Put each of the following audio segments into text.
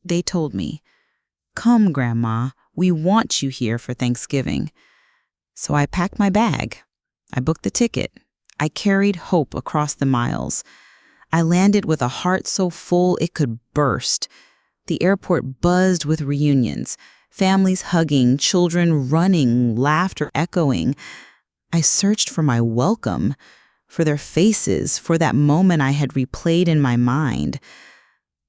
They told me, "Come, Grandma, we want you here for Thanksgiving." So I packed my bag. I booked the ticket. I carried hope across the miles. I landed with a heart so full it could burst. The airport buzzed with reunions, families hugging, children running, laughter echoing. I searched for my welcome, for their faces, for that moment I had replayed in my mind.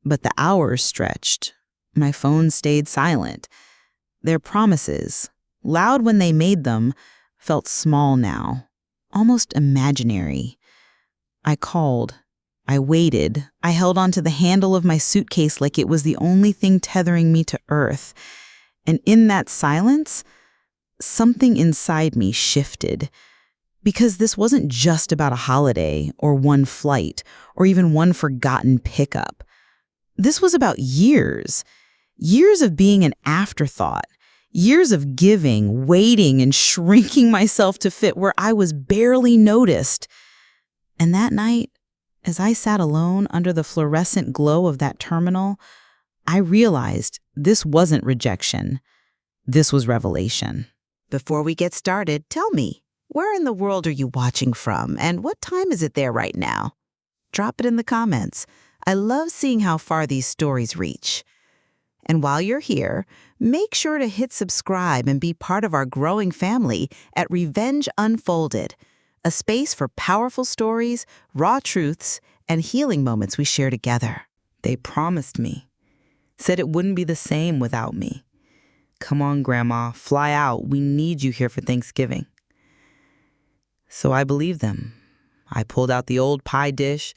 But the hours stretched. My phone stayed silent. Their promises, loud when they made them, felt small now, almost imaginary. I called. I waited. I held onto the handle of my suitcase like it was the only thing tethering me to earth. And in that silence, something inside me shifted. Because this wasn't just about a holiday or one flight or even one forgotten pickup. This was about years. Years of being an afterthought. Years of giving, waiting, and shrinking myself to fit where I was barely noticed. And that night, as I sat alone under the fluorescent glow of that terminal, I realized this wasn't rejection. This was revelation. Before we get started, tell me, where in the world are you watching from, and what time is it there right now? Drop it in the comments. I love seeing how far these stories reach. And while you're here, make sure to hit subscribe and be part of our growing family at Revenge Unfolded, a space for powerful stories, raw truths, and healing moments we share together. They promised me, said it wouldn't be the same without me. Come on, Grandma, fly out. We need you here for Thanksgiving. So I believed them. I pulled out the old pie dish,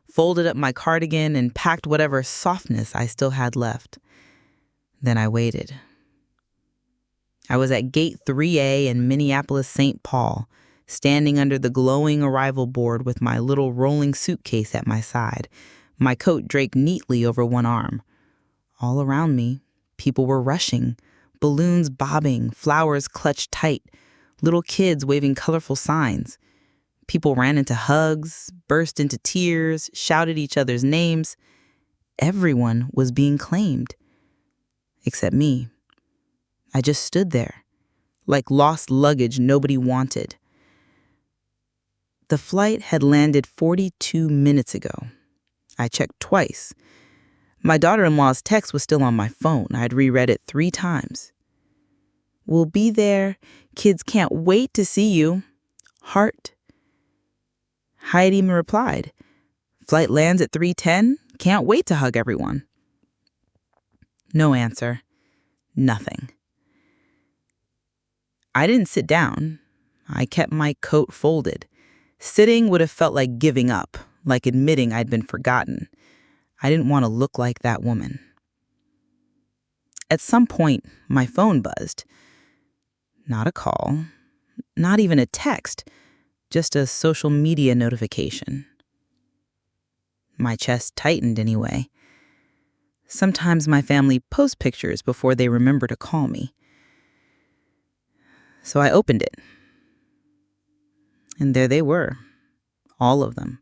folded up my cardigan, and packed whatever softness I still had left. Then I waited. I was at Gate 3A in Minneapolis, St. Paul, standing under the glowing arrival board with my little rolling suitcase at my side, my coat draped neatly over one arm. All around me, people were rushing, balloons bobbing, flowers clutched tight, little kids waving colorful signs. People ran into hugs, burst into tears, shouted each other's names. Everyone was being claimed. Except me. I just stood there, like lost luggage nobody wanted. The flight had landed 42 minutes ago. I checked twice. My daughter-in-law's text was still on my phone. I'd reread it 3 times. "We'll be there. Kids can't wait to see you. Heart." Heidi replied, "Flight lands at 3:10. Can't wait to hug everyone." No answer. Nothing. I didn't sit down. I kept my coat folded. Sitting would have felt like giving up, like admitting I'd been forgotten. I didn't want to look like that woman. At some point, my phone buzzed. Not a call, not even a text, just a social media notification. My chest tightened anyway. Sometimes my family posts pictures before they remember to call me. So I opened it. And there they were, all of them.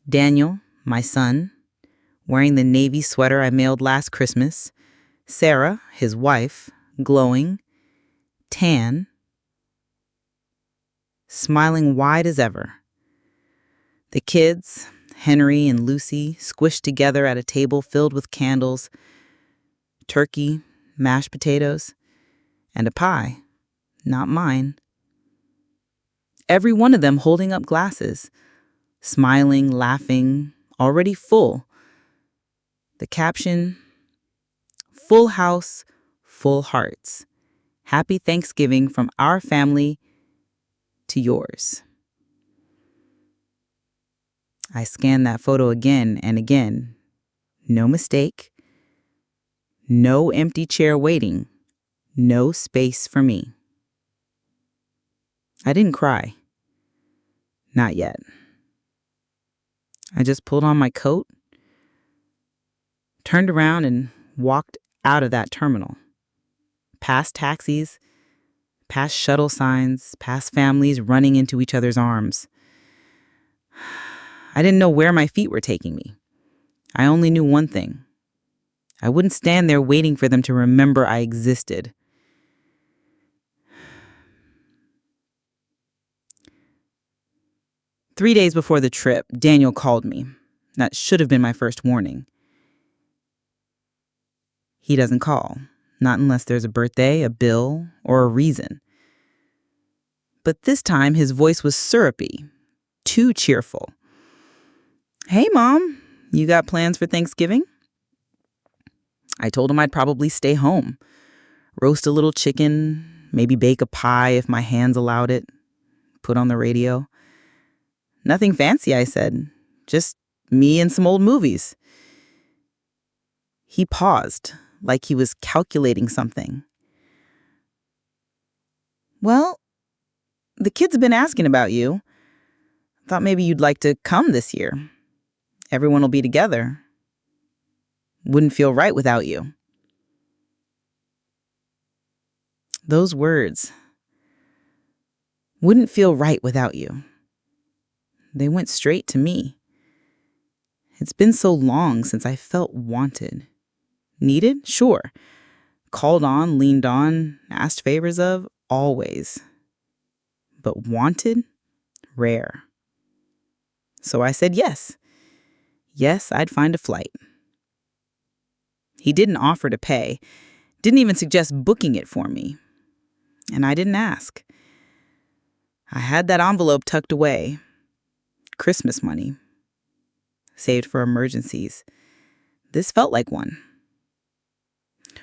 Daniel, my son, wearing the navy sweater I mailed last Christmas. Sarah, his wife, glowing, tan, smiling wide as ever. The kids, Henry and Lucy, squished together at a table filled with candles, turkey, mashed potatoes, and a pie, not mine. Every one of them holding up glasses, smiling, laughing, already full. The caption, "Full house, full hearts. Happy Thanksgiving from our family to yours." I scanned that photo again and again. No mistake. No empty chair waiting. No space for me. I didn't cry. Not yet. I just pulled on my coat, turned around, and walked out of that terminal. Past taxis, past shuttle signs, past families running into each other's arms. I didn't know where my feet were taking me. I only knew one thing. I wouldn't stand there waiting for them to remember I existed. Three days before the trip, Daniel called me. That should have been my first warning. He doesn't call, not unless there's a birthday, a bill, or a reason. But this time his voice was syrupy, too cheerful. "Hey, Mom, you got plans for Thanksgiving?" I told him I'd probably stay home, roast a little chicken, maybe bake a pie if my hands allowed it, put on the radio. "Nothing fancy," I said. "Just me and some old movies." He paused, like he was calculating something. "Well, the kids have been asking about you. Thought maybe you'd like to come this year. Everyone will be together. Wouldn't feel right without you." Those words, "wouldn't feel right without you," they went straight to me. It's been so long since I felt wanted. Needed? Sure. Called on, leaned on, asked favors of, always. But wanted? Rare. So I said yes. Yes, I'd find a flight. He didn't offer to pay, didn't even suggest booking it for me. And I didn't ask. I had that envelope tucked away. Christmas money. Saved for emergencies. This felt like one.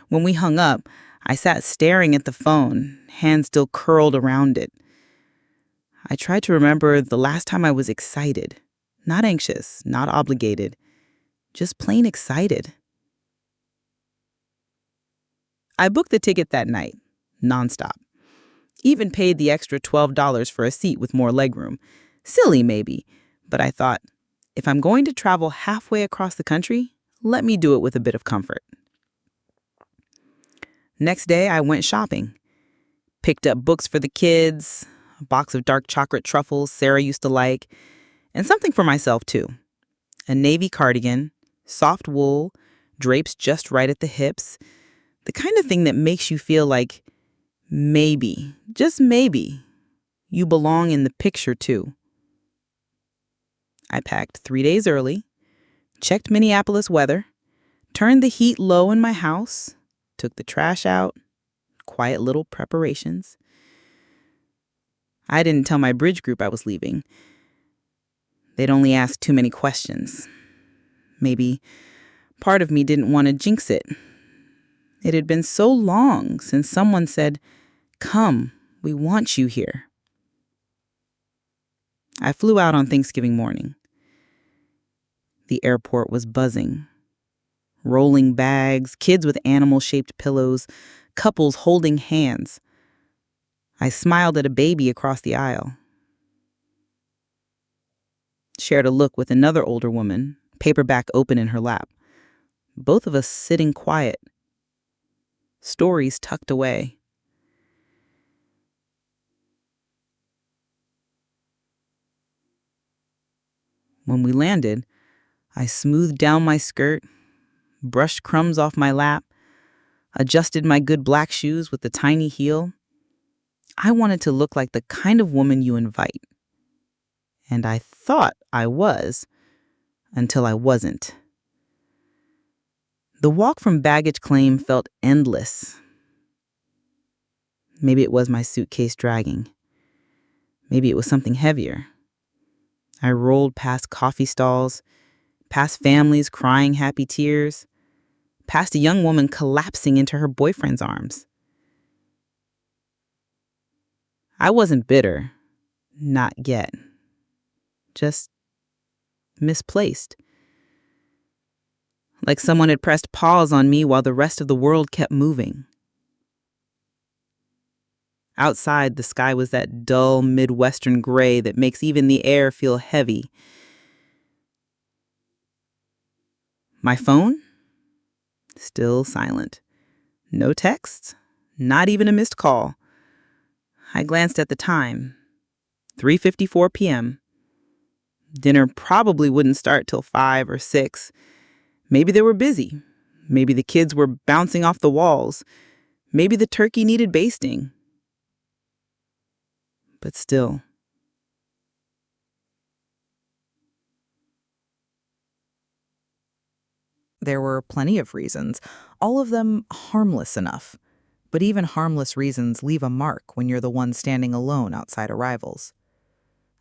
When we hung up, I sat staring at the phone, hands still curled around it. I tried to remember the last time I was excited. Not anxious, not obligated. Just plain excited. I booked the ticket that night, nonstop. Even paid the extra $12 for a seat with more legroom. Silly, maybe, but I thought, if I'm going to travel halfway across the country, let me do it with a bit of comfort. Next day, I went shopping. Picked up books for the kids, a box of dark chocolate truffles Sarah used to like, and something for myself, too. A navy cardigan, soft wool, drapes just right at the hips, the kind of thing that makes you feel like maybe, just maybe, you belong in the picture, too. I packed 3 days early, checked Minneapolis weather, turned the heat low in my house, took the trash out, quiet little preparations. I didn't tell my bridge group I was leaving. They'd only ask too many questions. Maybe part of me didn't want to jinx it. It had been so long since someone said, "Come, we want you here." I flew out on Thanksgiving morning. The airport was buzzing. Rolling bags, kids with animal-shaped pillows, couples holding hands. I smiled at a baby across the aisle. Shared a look with another older woman, paperback open in her lap. Both of us sitting quiet. Stories tucked away. When we landed, I smoothed down my skirt, brushed crumbs off my lap, adjusted my good black shoes with the tiny heel. I wanted to look like the kind of woman you invite. And I thought I was, until I wasn't. The walk from baggage claim felt endless. Maybe it was my suitcase dragging. Maybe it was something heavier. I rolled past coffee stalls, past families crying happy tears, past a young woman collapsing into her boyfriend's arms. I wasn't bitter, not yet. Just misplaced. Like someone had pressed pause on me while the rest of the world kept moving. Outside, the sky was that dull Midwestern gray that makes even the air feel heavy. My phone? Still silent. No text, not even a missed call. I glanced at the time. 3:54 p.m. Dinner probably wouldn't start till 5 or 6. Maybe they were busy. Maybe the kids were bouncing off the walls. Maybe the turkey needed basting. But still, there were plenty of reasons, all of them harmless enough. But even harmless reasons leave a mark when you're the one standing alone outside arrivals.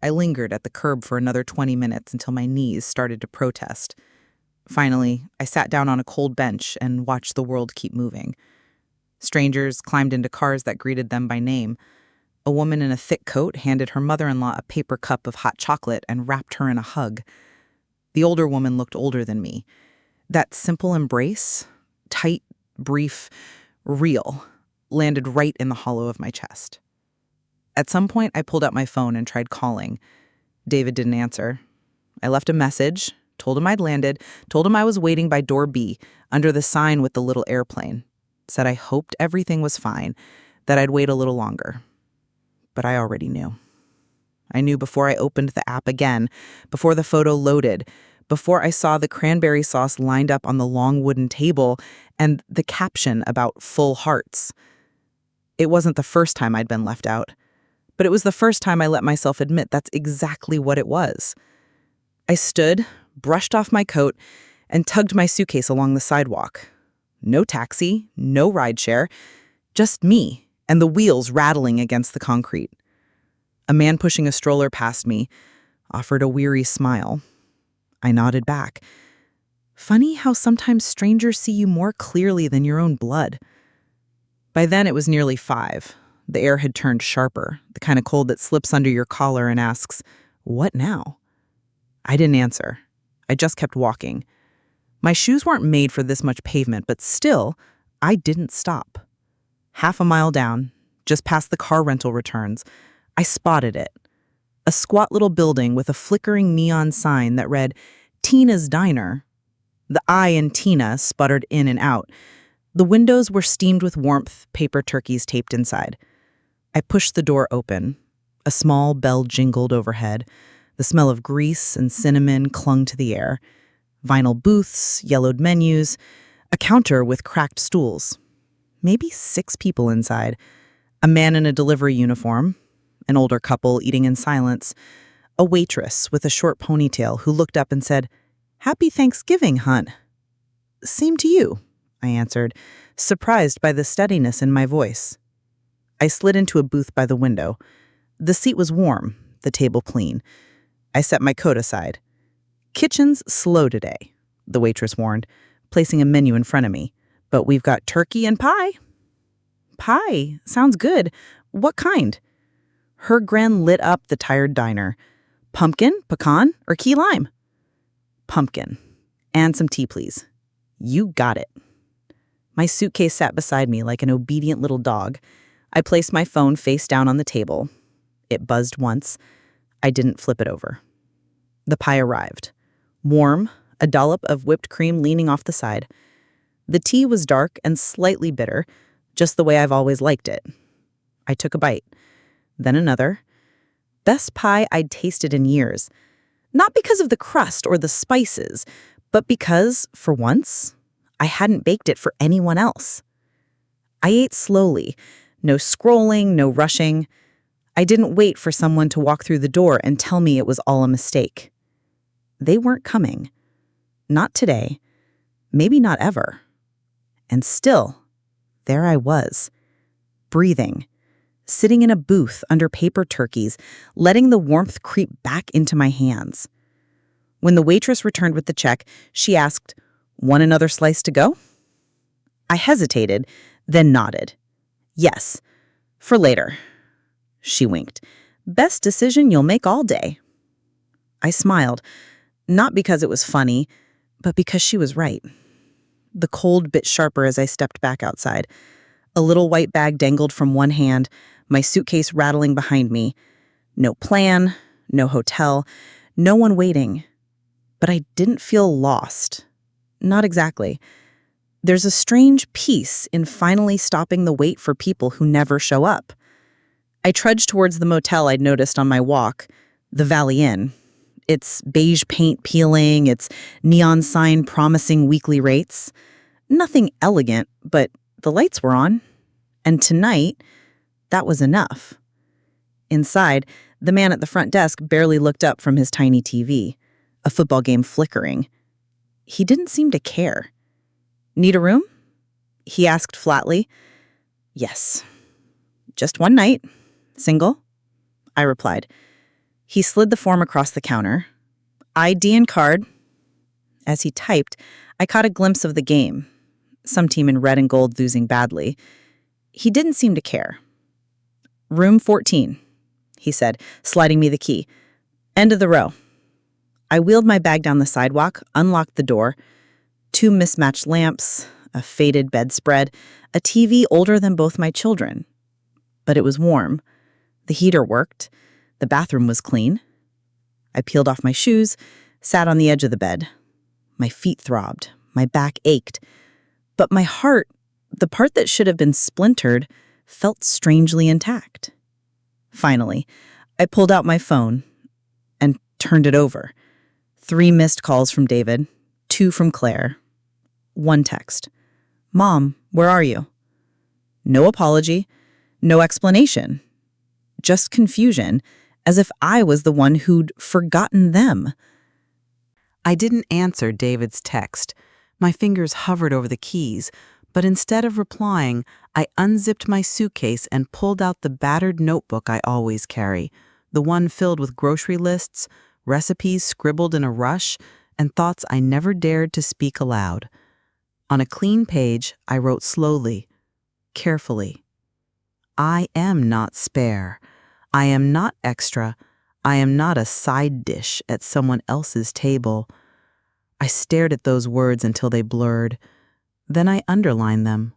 I lingered at the curb for another 20 minutes until my knees started to protest. Finally, I sat down on a cold bench and watched the world keep moving. Strangers climbed into cars that greeted them by name. A woman in a thick coat handed her mother-in-law a paper cup of hot chocolate and wrapped her in a hug. The older woman looked older than me. That simple embrace, tight, brief, real, landed right in the hollow of my chest. At some point, I pulled out my phone and tried calling. David didn't answer. I left a message, told him I'd landed, told him I was waiting by door B, under the sign with the little airplane. Said I hoped everything was fine, that I'd wait a little longer. But I already knew. I knew before I opened the app again, before the photo loaded, before I saw the cranberry sauce lined up on the long wooden table and the caption about full hearts. It wasn't the first time I'd been left out, but it was the first time I let myself admit that's exactly what it was. I stood, brushed off my coat, and tugged my suitcase along the sidewalk. No taxi, no rideshare, just me and the wheels rattling against the concrete. A man pushing a stroller past me offered a weary smile. I nodded back. Funny how sometimes strangers see you more clearly than your own blood. By then it was nearly 5. The air had turned sharper, the kind of cold that slips under your collar and asks, "What now?" I didn't answer. I just kept walking. My shoes weren't made for this much pavement, but still, I didn't stop. Half a mile down, just past the car rental returns, I spotted it. A squat little building with a flickering neon sign that read, "Tina's Diner." The I in Tina sputtered in and out. The windows were steamed with warmth, paper turkeys taped inside. I pushed the door open. A small bell jingled overhead. The smell of grease and cinnamon clung to the air. Vinyl booths, yellowed menus, a counter with cracked stools. Maybe 6 people inside. A man in a delivery uniform, an older couple eating in silence, a waitress with a short ponytail who looked up and said, "Happy Thanksgiving, hun." "Same to you," I answered, surprised by the steadiness in my voice. I slid into a booth by the window. The seat was warm, the table clean. I set my coat aside. "Kitchen's slow today," the waitress warned, placing a menu in front of me. "But we've got turkey and pie." "Pie? Sounds good. What kind?" Her grin lit up the tired diner. "Pumpkin, pecan, or key lime?" "Pumpkin. And some tea, please." "You got it." My suitcase sat beside me like an obedient little dog. I placed my phone face down on the table. It buzzed once. I didn't flip it over. The pie arrived. Warm, a dollop of whipped cream leaning off the side. The tea was dark and slightly bitter, just the way I've always liked it. I took a bite. Then another. Best pie I'd tasted in years. Not because of the crust or the spices, but because, for once, I hadn't baked it for anyone else. I ate slowly. No scrolling, no rushing. I didn't wait for someone to walk through the door and tell me it was all a mistake. They weren't coming. Not today. Maybe not ever. And still, there I was, breathing, sitting in a booth under paper turkeys, letting the warmth creep back into my hands. When the waitress returned with the check, she asked, "Want another slice to go?" I hesitated, then nodded. "Yes, for later." She winked. "Best decision you'll make all day." I smiled, not because it was funny, but because she was right. The cold bit sharper as I stepped back outside. A little white bag dangled from one hand, my suitcase rattling behind me. No plan, no hotel, no one waiting. But I didn't feel lost. Not exactly. There's a strange peace in finally stopping the wait for people who never show up. I trudged towards the motel I'd noticed on my walk, the Valley Inn. Its beige paint peeling, its neon sign promising weekly rates. Nothing elegant, but the lights were on. And tonight, that was enough. Inside, the man at the front desk barely looked up from his tiny TV, a football game flickering. He didn't seem to care. "Need a room?" he asked flatly. "Yes. Just one night. Single?" I replied. He slid the form across the counter. "ID and card." As he typed, I caught a glimpse of the game. Some team in red and gold losing badly. He didn't seem to care. "Room 14, he said, sliding me the key. "End of the row." I wheeled my bag down the sidewalk, unlocked the door. 2 mismatched lamps, a faded bedspread, a TV older than both my children. But it was warm. The heater worked. The bathroom was clean. I peeled off my shoes, sat on the edge of the bed. My feet throbbed. My back ached. But my heart, the part that should have been splintered, felt strangely intact. Finally, I pulled out my phone and turned it over. 3 missed calls from David, 2 from Claire. 1 text. "Mom, where are you?" No apology, no explanation. Just confusion, as if I was the one who'd forgotten them. I didn't answer David's text. My fingers hovered over the keys, but instead of replying, I unzipped my suitcase and pulled out the battered notebook I always carry, the one filled with grocery lists, recipes scribbled in a rush, and thoughts I never dared to speak aloud. On a clean page, I wrote slowly, carefully. I am not spare. I am not extra. I am not a side dish at someone else's table. I stared at those words until they blurred. Then I underlined them.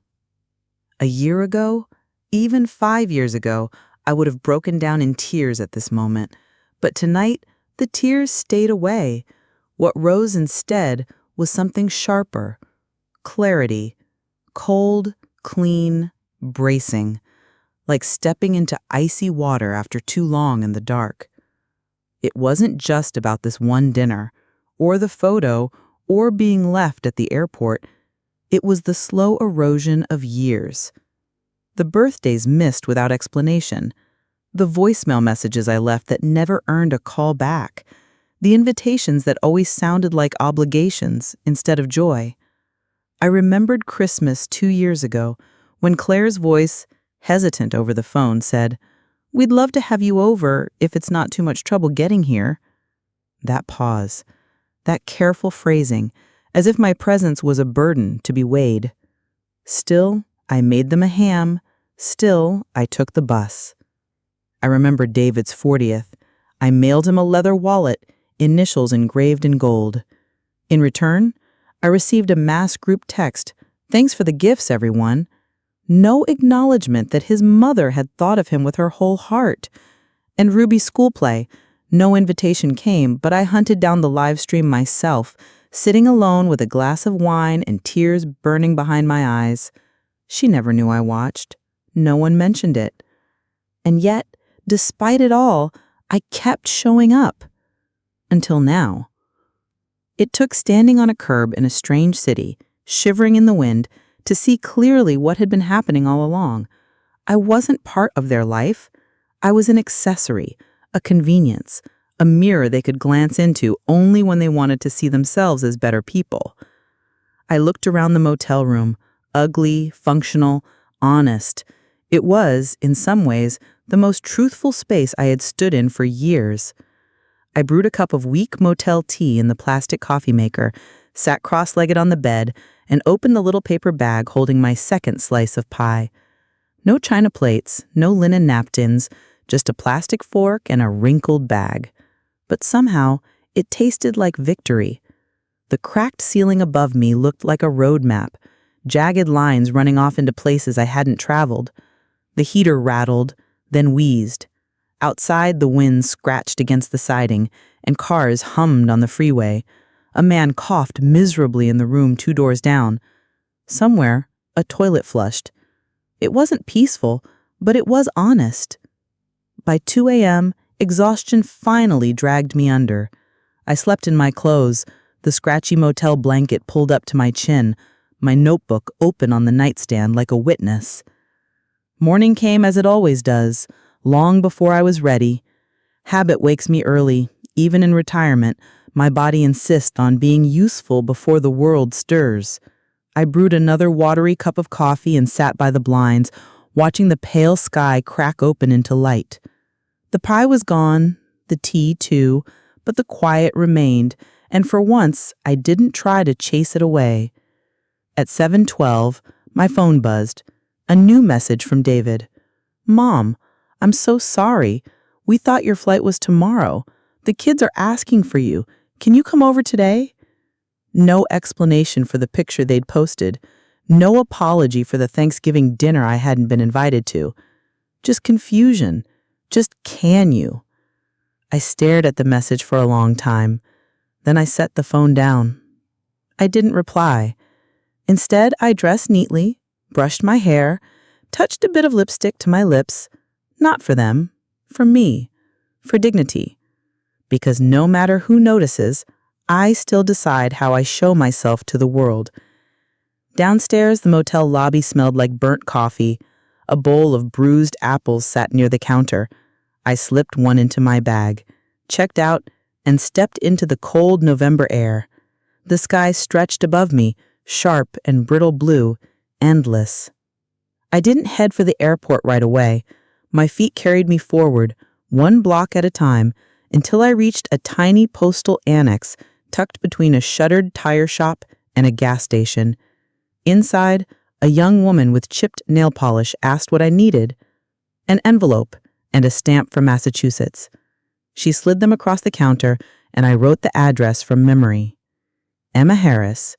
A year ago, even 5 years ago, I would have broken down in tears at this moment. But tonight, the tears stayed away. What rose instead was something sharper. Clarity. Cold, clean, bracing. Like stepping into icy water after too long in the dark. It wasn't just about this one dinner, or the photo, or being left at the airport. It was the slow erosion of years. The birthdays missed without explanation. The voicemail messages I left that never earned a call back. The invitations that always sounded like obligations instead of joy. I remembered Christmas 2 years ago when Claire's voice, hesitant over the phone, said, "We'd love to have you over if it's not too much trouble getting here." That pause, that careful phrasing, as if my presence was a burden to be weighed. Still, I made them a ham. Still, I took the bus. I remember David's 40th. I mailed him a leather wallet, initials engraved in gold. In return, I received a mass group text, "Thanks for the gifts, everyone." No acknowledgement that his mother had thought of him with her whole heart. And Ruby's school play. No invitation came, but I hunted down the live stream myself, sitting alone with a glass of wine and tears burning behind my eyes. She never knew I watched. No one mentioned it. And yet, despite it all, I kept showing up. Until now. It took standing on a curb in a strange city, shivering in the wind, to see clearly what had been happening all along. I wasn't part of their life. I was an accessory, a convenience, a mirror they could glance into only when they wanted to see themselves as better people. I looked around the motel room, ugly, functional, honest. It was, in some ways, the most truthful space I had stood in for years. I brewed a cup of weak motel tea in the plastic coffee maker, sat cross-legged on the bed, and opened the little paper bag holding my second slice of pie. No china plates, no linen napkins, just a plastic fork and a wrinkled bag. But somehow, it tasted like victory. The cracked ceiling above me looked like a road map, jagged lines running off into places I hadn't traveled. The heater rattled, then wheezed. Outside, the wind scratched against the siding, and cars hummed on the freeway. A man coughed miserably in the room 2 doors down. Somewhere, a toilet flushed. It wasn't peaceful, but it was honest. By 2 a.m., exhaustion finally dragged me under. I slept in my clothes, the scratchy motel blanket pulled up to my chin, my notebook open on the nightstand like a witness. Morning came as it always does, long before I was ready. Habit wakes me early. Even in retirement, my body insists on being useful before the world stirs. I brewed another watery cup of coffee and sat by the blinds, watching the pale sky crack open into light. The pie was gone, the tea too, but the quiet remained, and for once I didn't try to chase it away. At 7:12, my phone buzzed. A new message from David. "Mom, I'm so sorry. We thought your flight was tomorrow. The kids are asking for you. Can you come over today?" No explanation for the picture they'd posted. No apology for the Thanksgiving dinner I hadn't been invited to. Just confusion. Just can you? I stared at the message for a long time. Then I set the phone down. I didn't reply. Instead, I dressed neatly, brushed my hair, touched a bit of lipstick to my lips. Not for them, for me, for dignity. Because no matter who notices, I still decide how I show myself to the world. Downstairs, the motel lobby smelled like burnt coffee. A bowl of bruised apples sat near the counter. I slipped one into my bag, checked out, and stepped into the cold November air. The sky stretched above me, sharp and brittle blue, endless. I didn't head for the airport right away. My feet carried me forward, one block at a time, until I reached a tiny postal annex tucked between a shuttered tire shop and a gas station. Inside, a young woman with chipped nail polish asked what I needed. An envelope and a stamp from Massachusetts. She slid them across the counter, and I wrote the address from memory. Emma Harris,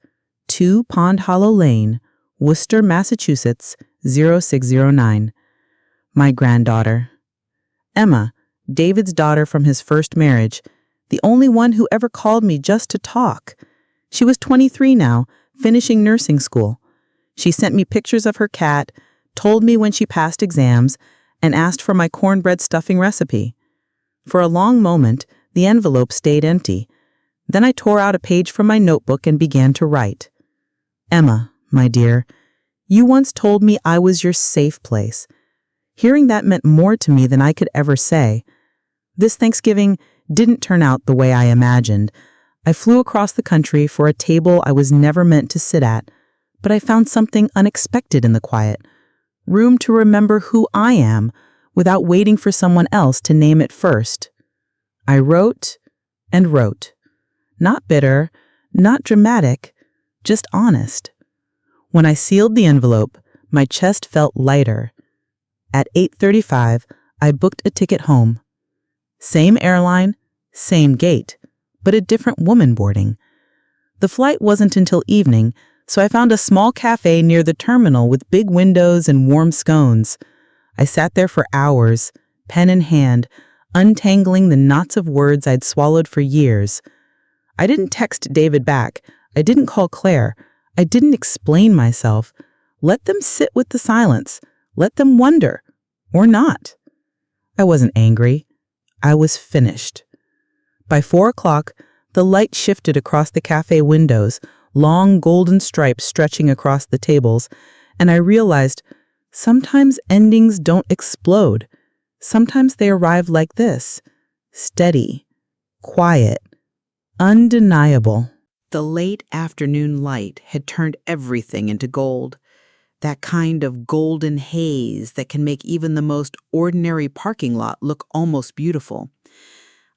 2 Pond Hollow Lane, Worcester, Massachusetts, 0609. My granddaughter. Emma, David's daughter from his first marriage, the only one who ever called me just to talk. She was 23 now, finishing nursing school. She sent me pictures of her cat, told me when she passed exams, and asked for my cornbread stuffing recipe. For a long moment, the envelope stayed empty. Then I tore out a page from my notebook and began to write. Emma, my dear, you once told me I was your safe place. Hearing that meant more to me than I could ever say. This Thanksgiving didn't turn out the way I imagined. I flew across the country for a table I was never meant to sit at, but I found something unexpected in the quiet. Room to remember who I am without waiting for someone else to name it first. I wrote and wrote. Not bitter, not dramatic, just honest. When I sealed the envelope, my chest felt lighter. At 8:35, I booked a ticket home. Same airline, same gate, but a different woman boarding. The flight wasn't until evening, so I found a small cafe near the terminal with big windows and warm scones. I sat there for hours, pen in hand, untangling the knots of words I'd swallowed for years. I didn't text David back. I didn't call Claire. I didn't explain myself. Let them sit with the silence. Let them wonder. Or not. I wasn't angry. I was finished. By 4 o'clock, the light shifted across the cafe windows, long golden stripes stretching across the tables, and I realized sometimes endings don't explode. Sometimes they arrive like this, steady, quiet, undeniable. The late afternoon light had turned everything into gold, that kind of golden haze that can make even the most ordinary parking lot look almost beautiful.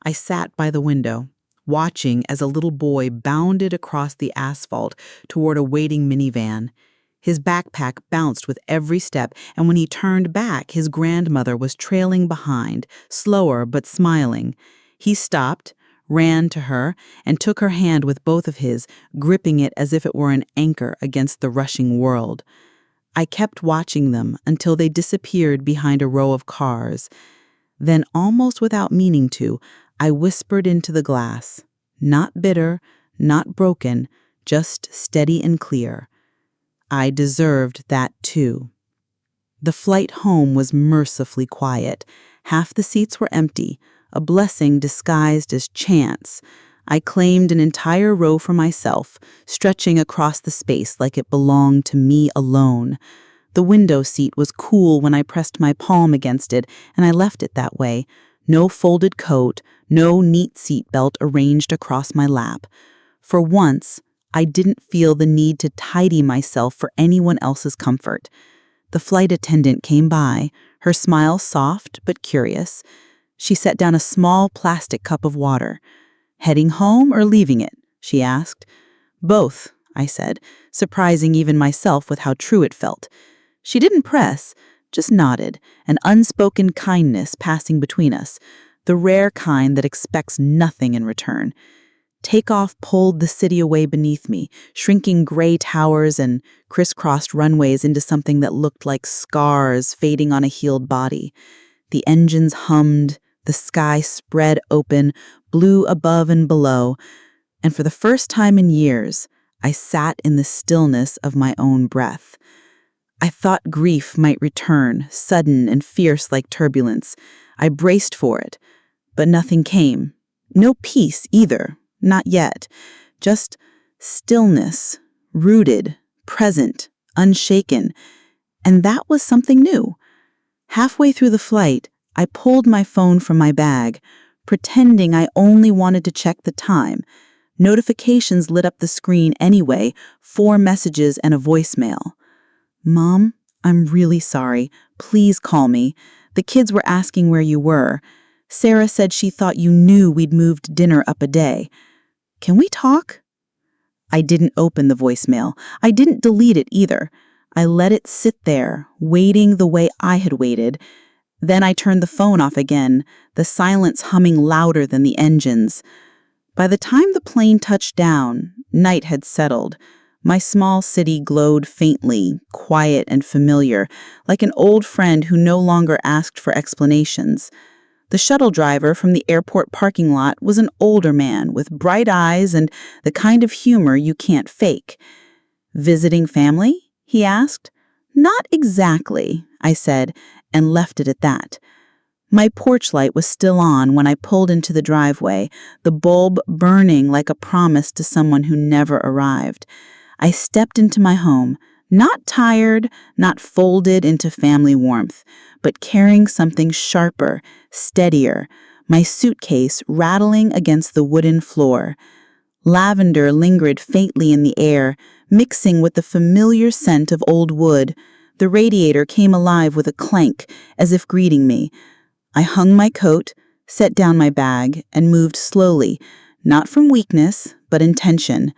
I sat by the window, watching as a little boy bounded across the asphalt toward a waiting minivan. His backpack bounced with every step, and when he turned back, his grandmother was trailing behind, slower but smiling. He stopped, ran to her, and took her hand with both of his, gripping it as if it were an anchor against the rushing world. I kept watching them until they disappeared behind a row of cars. Then, almost without meaning to, I whispered into the glass, not bitter, not broken, just steady and clear. I deserved that too. The flight home was mercifully quiet. Half the seats were empty, a blessing disguised as chance. I claimed an entire row for myself, stretching across the space like it belonged to me alone. The window seat was cool when I pressed my palm against it, and I left it that way. No folded coat, no neat seat belt arranged across my lap. For once, I didn't feel the need to tidy myself for anyone else's comfort. The flight attendant came by, her smile soft but curious. She set down a small plastic cup of water. "Heading home or leaving it?" she asked. "Both," I said, surprising even myself with how true it felt. She didn't press, just nodded, an unspoken kindness passing between us, the rare kind that expects nothing in return. Takeoff pulled the city away beneath me, shrinking gray towers and crisscrossed runways into something that looked like scars fading on a healed body. The engines hummed, the sky spread open, blue above and below, and for the first time in years, I sat in the stillness of my own breath. I thought grief might return, sudden and fierce like turbulence. I braced for it, but nothing came. No peace either, not yet. Just stillness, rooted, present, unshaken. And that was something new. Halfway through the flight, I pulled my phone from my bag, pretending I only wanted to check the time. Notifications lit up the screen anyway, 4 messages and a voicemail. "Mom, I'm really sorry. Please call me. The kids were asking where you were. Sarah said she thought you knew we'd moved dinner up a day. Can we talk?" I didn't open the voicemail. I didn't delete it either. I let it sit there, waiting the way I had waited. Then I turned the phone off again, the silence humming louder than the engines. By the time the plane touched down, night had settled. My small city glowed faintly, quiet and familiar, like an old friend who no longer asked for explanations. The shuttle driver from the airport parking lot was an older man with bright eyes and the kind of humor you can't fake. "Visiting family?" he asked. "Not exactly," I said, and left it at that. My porch light was still on when I pulled into the driveway, the bulb burning like a promise to someone who never arrived. I stepped into my home, not tired, not folded into family warmth, but carrying something sharper, steadier, my suitcase rattling against the wooden floor. Lavender lingered faintly in the air, mixing with the familiar scent of old wood. The radiator came alive with a clank, as if greeting me. I hung my coat, set down my bag, and moved slowly, not from weakness, but intention.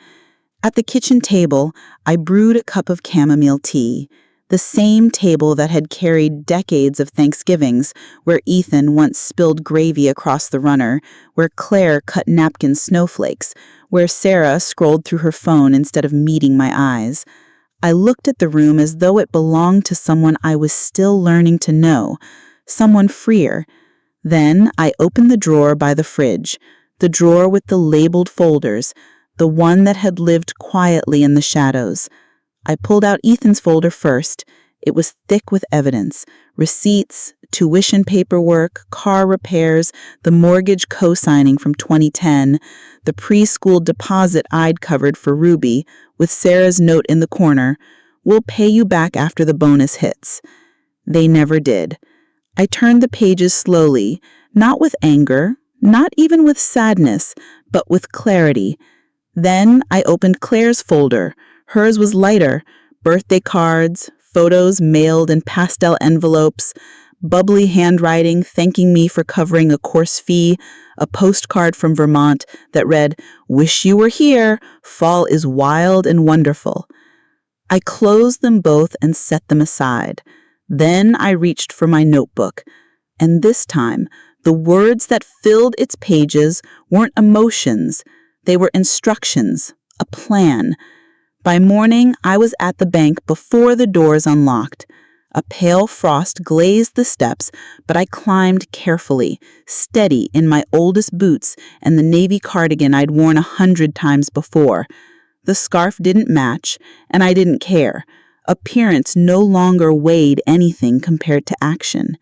At the kitchen table, I brewed a cup of chamomile tea, the same table that had carried decades of Thanksgivings, where Ethan once spilled gravy across the runner, where Claire cut napkin snowflakes, where Sarah scrolled through her phone instead of meeting my eyes. I looked at the room as though it belonged to someone I was still learning to know, someone freer. Then I opened the drawer by the fridge, the drawer with the labeled folders, the one that had lived quietly in the shadows. I pulled out Ethan's folder first. It was thick with evidence, receipts, tuition paperwork, car repairs, the mortgage co-signing from 2010, the preschool deposit I'd covered for Ruby, with Sarah's note in the corner, "We'll pay you back after the bonus hits." They never did. I turned the pages slowly, not with anger, not even with sadness, but with clarity. Then I opened Claire's folder. Hers was lighter, birthday cards, photos mailed in pastel envelopes, bubbly handwriting thanking me for covering a course fee, a postcard from Vermont that read, "Wish you were here, fall is wild and wonderful." I closed them both and set them aside. Then I reached for my notebook, and this time, the words that filled its pages weren't emotions. They were instructions, a plan. By morning, I was at the bank before the doors unlocked. A pale frost glazed the steps, but I climbed carefully, steady in my oldest boots and the navy cardigan I'd worn 100 times before. The scarf didn't match, and I didn't care. Appearance no longer weighed anything compared to action.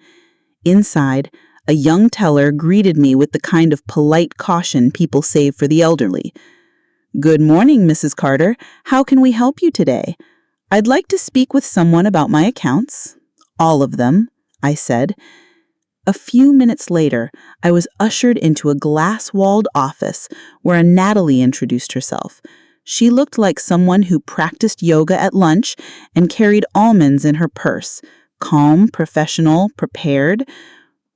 Inside, A young teller greeted me with the kind of polite caution people save for the elderly. "Good morning, Mrs. Carter. How can we help you today? I'd like to speak with someone about my accounts." "All of them," I said. A few minutes later, I was ushered into a glass-walled office where Natalie introduced herself. She looked like someone who practiced yoga at lunch and carried almonds in her purse. Calm, professional, prepared.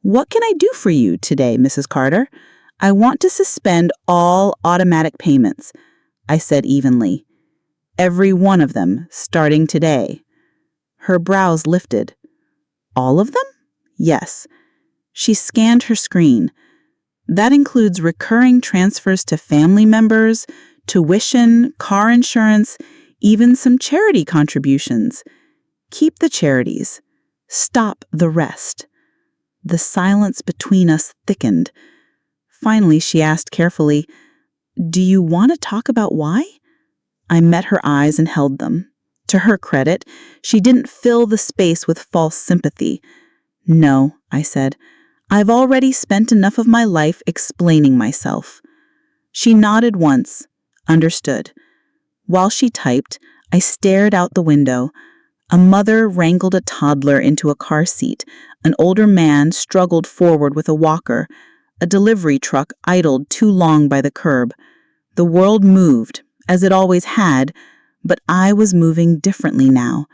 "What can I do for you today, Mrs. Carter?" "I want to suspend all automatic payments," I said evenly. "Every one of them, starting today." Her brows lifted. "All of them?" "Yes." She scanned her screen. "That includes recurring transfers to family members, tuition, car insurance, even some charity contributions. Keep the charities. Stop the rest." The silence between us thickened. Finally, she asked carefully, "Do you want to talk about why?" I met her eyes and held them. To her credit, she didn't fill the space with false sympathy. "No," I said. "I've already spent enough of my life explaining myself." She nodded once, understood. While she typed, I stared out the window. A mother wrangled a toddler into a car seat. An older man struggled forward with a walker. A delivery truck idled too long by the curb. The world moved, as it always had, but I was moving differently now.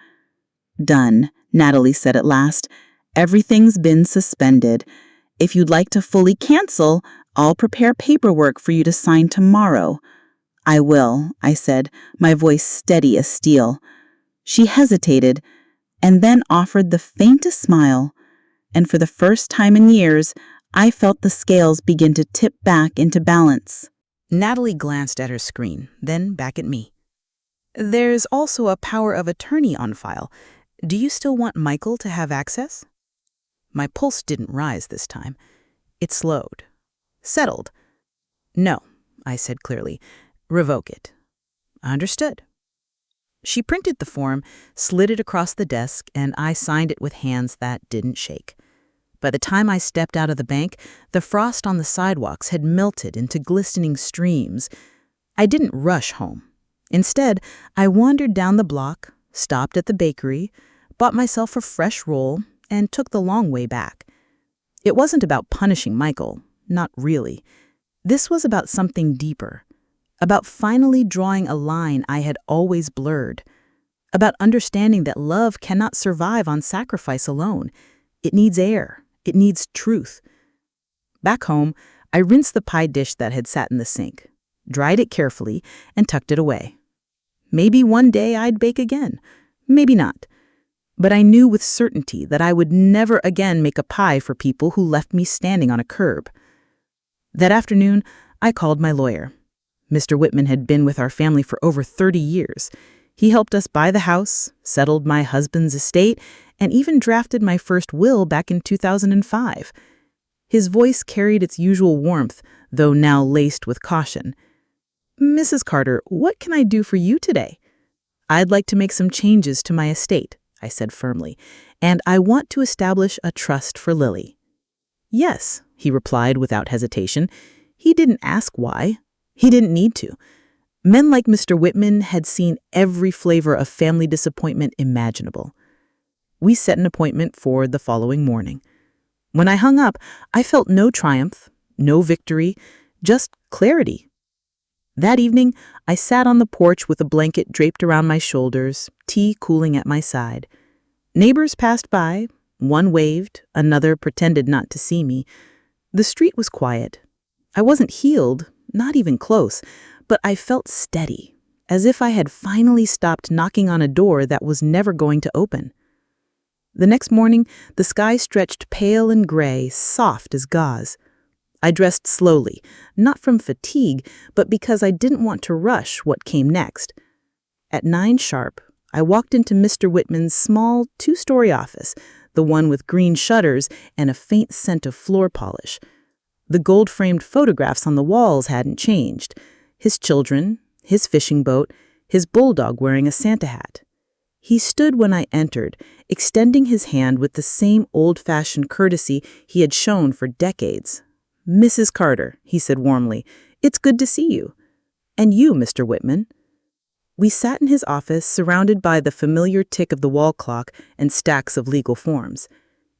"Done," Natalie said at last. "Everything's been suspended. If you'd like to fully cancel, I'll prepare paperwork for you to sign tomorrow." "I will," I said, my voice steady as steel. She hesitated, and then offered the faintest smile, and for the first time in years, I felt the scales begin to tip back into balance. Natalie glanced at her screen, then back at me. "There's also a power of attorney on file. Do you still want Michael to have access?" My pulse didn't rise this time. It slowed. Settled. "No," I said clearly. "Revoke it." "Understood." She printed the form, slid it across the desk, and I signed it with hands that didn't shake. By the time I stepped out of the bank, the frost on the sidewalks had melted into glistening streams. I didn't rush home. Instead, I wandered down the block, stopped at the bakery, bought myself a fresh roll, and took the long way back. It wasn't about punishing Michael, not really. This was about something deeper, about finally drawing a line I had always blurred, about understanding that love cannot survive on sacrifice alone. It needs air. It needs truth. Back home, I rinsed the pie dish that had sat in the sink, dried it carefully, and tucked it away. Maybe one day I'd bake again. Maybe not. But I knew with certainty that I would never again make a pie for people who left me standing on a curb. That afternoon, I called my lawyer. Mr. Whitman had been with our family for over 30 years. He helped us buy the house, settled my husband's estate, and even drafted my first will back in 2005. His voice carried its usual warmth, though now laced with caution. "Mrs. Carter, what can I do for you today?" "I'd like to make some changes to my estate," I said firmly, "and I want to establish a trust for Lily." "Yes," he replied without hesitation. He didn't ask why. He didn't need to. Men like Mr. Whitman had seen every flavor of family disappointment imaginable. We set an appointment for the following morning. When I hung up, I felt no triumph, no victory, just clarity. That evening, I sat on the porch with a blanket draped around my shoulders, tea cooling at my side. Neighbors passed by. One waved, another pretended not to see me. The street was quiet. I wasn't healed, not even close, but I felt steady, as if I had finally stopped knocking on a door that was never going to open. The next morning, the sky stretched pale and gray, soft as gauze. I dressed slowly, not from fatigue, but because I didn't want to rush what came next. At 9 sharp, I walked into Mr. Whitman's small 2-story office, the one with green shutters and a faint scent of floor polish. The gold-framed photographs on the walls hadn't changed. His children, his fishing boat, his bulldog wearing a Santa hat. He stood when I entered, extending his hand with the same old-fashioned courtesy he had shown for decades. "Mrs. Carter," he said warmly, "it's good to see you. And you, Mr. Whitman." We sat in his office, surrounded by the familiar tick of the wall clock and stacks of legal forms.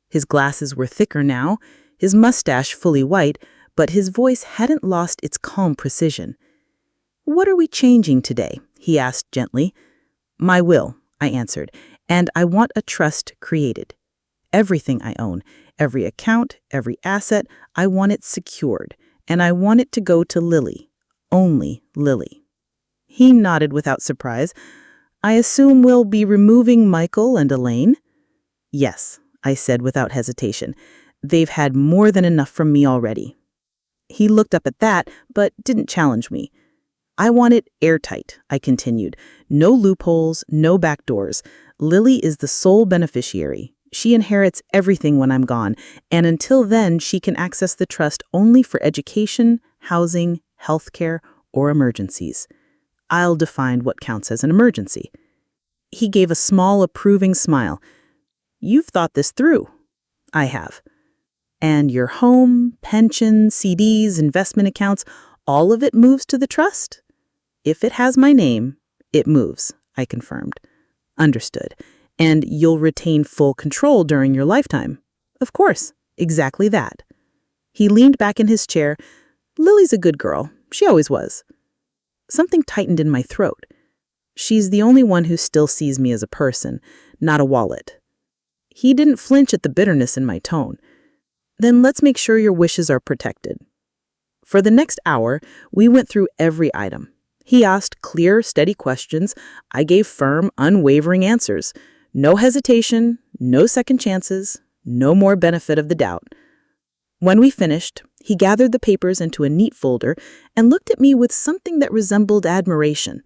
His glasses were thicker now, his mustache fully white, but his voice hadn't lost its calm precision. "What are we changing today?" he asked gently. "My will," I answered, "and I want a trust created. Everything I own, every account, every asset, I want it secured, and I want it to go to Lily. Only Lily." He nodded without surprise. "I assume we'll be removing Michael and Elaine?" "Yes," I said without hesitation. "They've had more than enough from me already." He looked up at that, but didn't challenge me. "I want it airtight," I continued. "No loopholes, no backdoors. Lily is the sole beneficiary. She inherits everything when I'm gone, and until then she can access the trust only for education, housing, healthcare, or emergencies. I'll define what counts as an emergency." He gave a small, approving smile. "You've thought this through." "I have." "And your home, pension, CDs, investment accounts, all of it moves to the trust?" "If it has my name, it moves," I confirmed. "Understood. And you'll retain full control during your lifetime?" "Of course. Exactly that." He leaned back in his chair. "Lily's a good girl. She always was." Something tightened in my throat. "She's the only one who still sees me as a person, not a wallet." He didn't flinch at the bitterness in my tone. "Then let's make sure your wishes are protected." For the next hour, we went through every item. He asked clear, steady questions. I gave firm, unwavering answers. No hesitation, no second chances, no more benefit of the doubt. When we finished, he gathered the papers into a neat folder and looked at me with something that resembled admiration.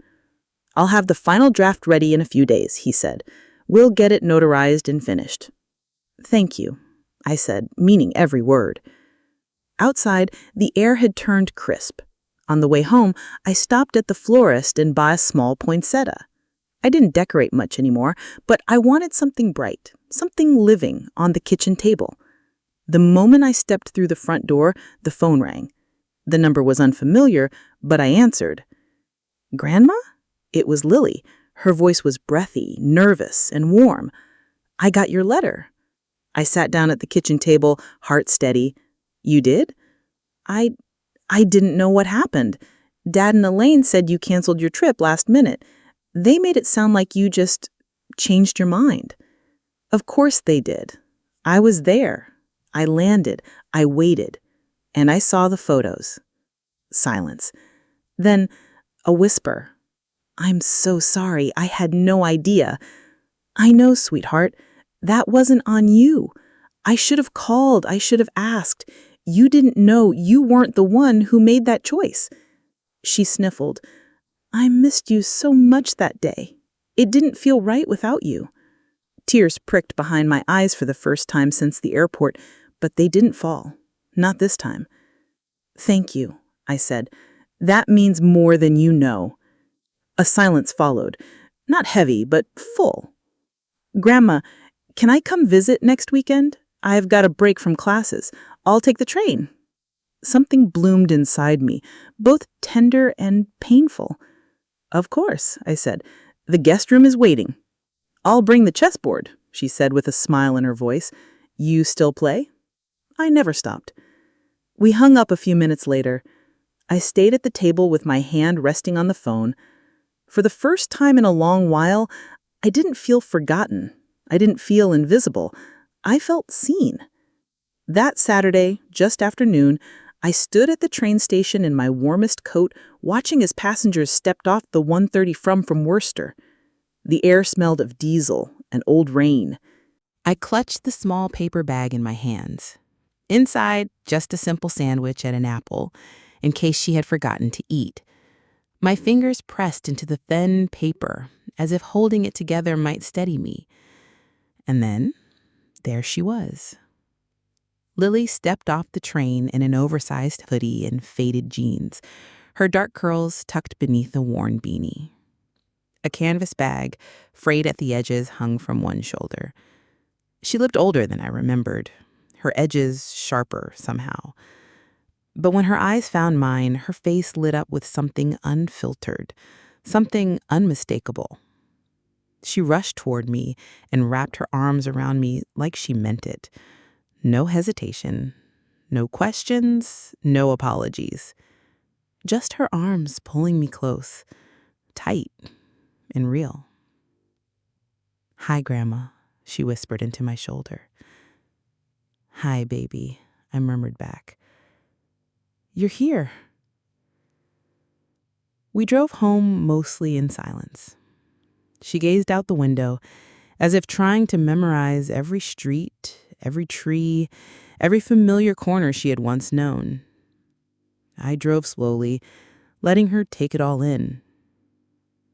"I'll have the final draft ready in a few days," he said. "We'll get it notarized and finished." "Thank you," I said, meaning every word. Outside, the air had turned crisp. On the way home, I stopped at the florist and bought a small poinsettia. I didn't decorate much anymore, but I wanted something bright, something living on the kitchen table. The moment I stepped through the front door, the phone rang. The number was unfamiliar, but I answered. "Grandma?" It was Lily. Her voice was breathy, nervous, and warm. "I got your letter." I sat down at the kitchen table, heart steady. "You did?" I didn't know what happened. Dad and Elaine said you canceled your trip last minute. They made it sound like you just changed your mind." "Of course they did. I was there. I landed. I waited. And I saw the photos." Silence. Then a whisper. "I'm so sorry. I had no idea." "I know, sweetheart. That wasn't on you. I should have called. I should have asked. You didn't know. You weren't the one who made that choice." She sniffled. "I missed you so much that day. It didn't feel right without you." Tears pricked behind my eyes for the first time since the airport, but they didn't fall. Not this time. "Thank you," I said. "That means more than you know." A silence followed. Not heavy, but full. "Grandma, can I come visit next weekend? I've got a break from classes. I'll take the train." Something bloomed inside me, both tender and painful. "Of course," I said. "The guest room is waiting." "I'll bring the chessboard," she said with a smile in her voice. "You still play?" I never stopped. We hung up a few minutes later. I stayed at the table with my hand resting on the phone. For the first time in a long while, I didn't feel forgotten. I didn't feel invisible. I felt seen. That Saturday, just after noon, I stood at the train station in my warmest coat, watching as passengers stepped off the 1:30 from Worcester. The air smelled of diesel and old rain. I clutched the small paper bag in my hands. Inside, just a simple sandwich and an apple, in case she had forgotten to eat. My fingers pressed into the thin paper, as if holding it together might steady me. And then, there she was. Lily stepped off the train in an oversized hoodie and faded jeans, her dark curls tucked beneath a worn beanie. A canvas bag, frayed at the edges, hung from one shoulder. She looked older than I remembered, her edges sharper somehow. But when her eyes found mine, her face lit up with something unfiltered, something unmistakable. She rushed toward me and wrapped her arms around me like she meant it. No hesitation, no questions, no apologies. Just her arms pulling me close, tight and real. "Hi, Grandma," she whispered into my shoulder. "Hi, baby," I murmured back. "You're here." We drove home mostly in silence. She gazed out the window, as if trying to memorize every street, every tree, every familiar corner she had once known. I drove slowly, letting her take it all in.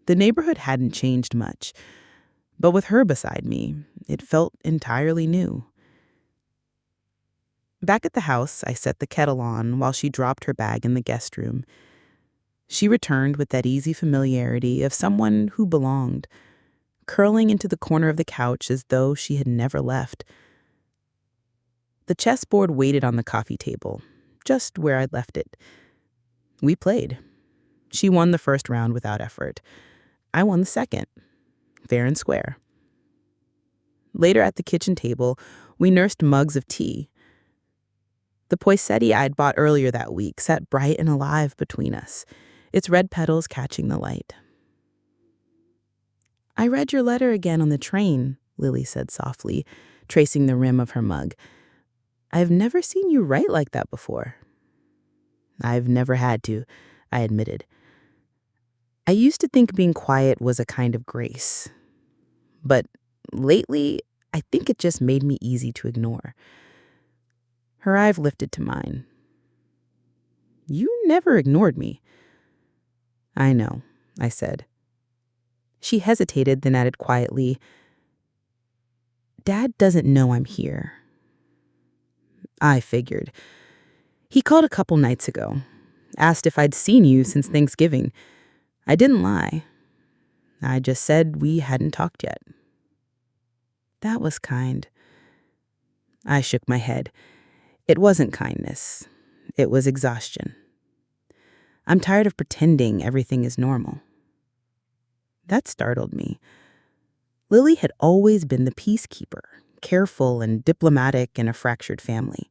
The neighborhood hadn't changed much, but with her beside me, it felt entirely new. Back at the house, I set the kettle on while she dropped her bag in the guest room. She returned with that easy familiarity of someone who belonged, curling into the corner of the couch as though she had never left. The chessboard waited on the coffee table, just where I'd left it. We played. She won the first round without effort. I won the second, fair and square. Later at the kitchen table, we nursed mugs of tea. The poinsettia I'd bought earlier that week sat bright and alive between us, its red petals catching the light. "I read your letter again on the train," Lily said softly, tracing the rim of her mug. "I've never seen you write like that before." "I've never had to," I admitted. "I used to think being quiet was a kind of grace. But lately, I think it just made me easy to ignore." Her eye lifted to mine. "You never ignored me." "I know," I said. She hesitated, then added quietly, "Dad doesn't know I'm here." I figured. "He called a couple nights ago, asked if I'd seen you since Thanksgiving. I didn't lie. I just said we hadn't talked yet." "That was kind." I shook my head. It wasn't kindness. It was exhaustion. "I'm tired of pretending everything is normal." That startled me. Lily had always been the peacekeeper, careful and diplomatic in a fractured family.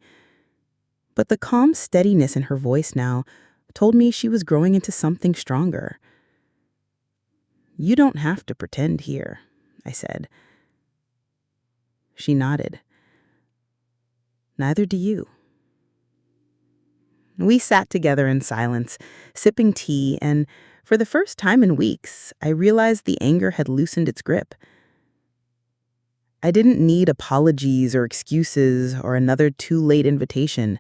But the calm steadiness in her voice now told me she was growing into something stronger. "You don't have to pretend here," I said. She nodded. "Neither do you." We sat together in silence, sipping tea, and for the first time in weeks, I realized the anger had loosened its grip. I didn't need apologies or excuses or another too-late invitation.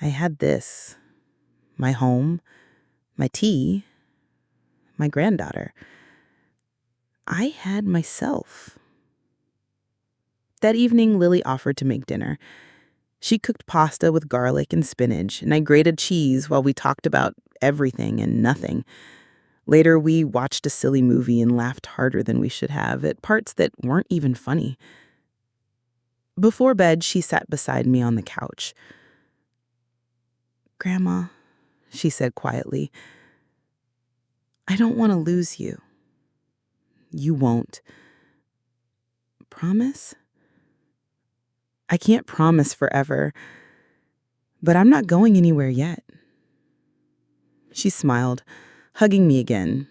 I had this: my home, my tea, my granddaughter. I had myself. That evening, Lily offered to make dinner. She cooked pasta with garlic and spinach, and I grated cheese while we talked about everything and nothing. Later, we watched a silly movie and laughed harder than we should have at parts that weren't even funny. Before bed, she sat beside me on the couch. "Grandma," she said quietly, "I don't want to lose you." "You won't." "Promise?" "I can't promise forever, but I'm not going anywhere yet." She smiled, hugging me again,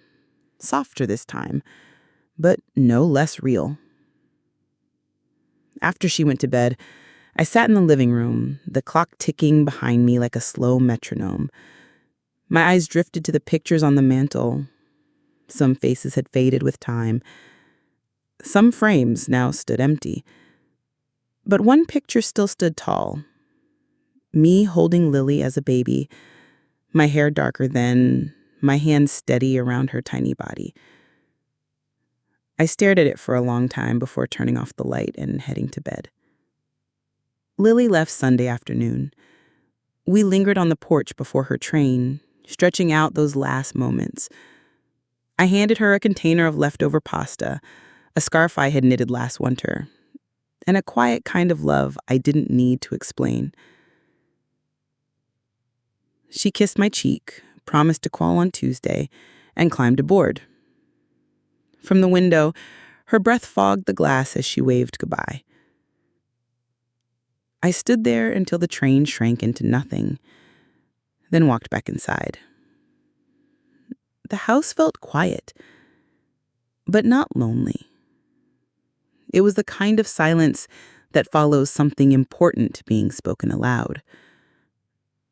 softer this time, but no less real. After she went to bed, I sat in the living room, the clock ticking behind me like a slow metronome. My eyes drifted to the pictures on the mantel. Some faces had faded with time. Some frames now stood empty. But one picture still stood tall. Me holding Lily as a baby, my hair darker then, my hands steady around her tiny body. I stared at it for a long time before turning off the light and heading to bed. Lily left Sunday afternoon. We lingered on the porch before her train, stretching out those last moments. I handed her a container of leftover pasta, a scarf I had knitted last winter, and a quiet kind of love I didn't need to explain. She kissed my cheek, promised to call on Tuesday, and climbed aboard. From the window, her breath fogged the glass as she waved goodbye. I stood there until the train shrank into nothing, then walked back inside. The house felt quiet, but not lonely. It was the kind of silence that follows something important being spoken aloud.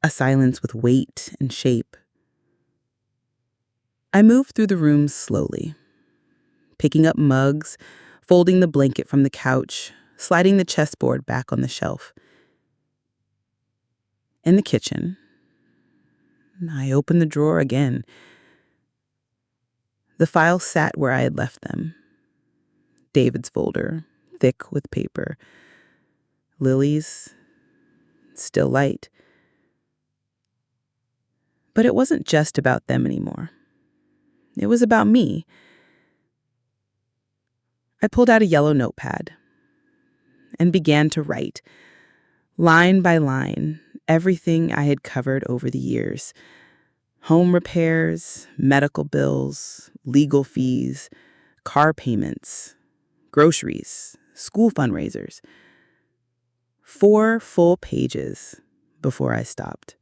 A silence with weight and shape. I moved through the rooms slowly, picking up mugs, folding the blanket from the couch, sliding the chessboard back on the shelf. In the kitchen, I opened the drawer again. The files sat where I had left them. David's folder, thick with paper. Lily's, still light. But it wasn't just about them anymore. It was about me. I pulled out a yellow notepad and began to write, line by line, everything I had covered over the years. Home repairs, medical bills, legal fees, car payments, groceries, school fundraisers. 4 full pages before I stopped.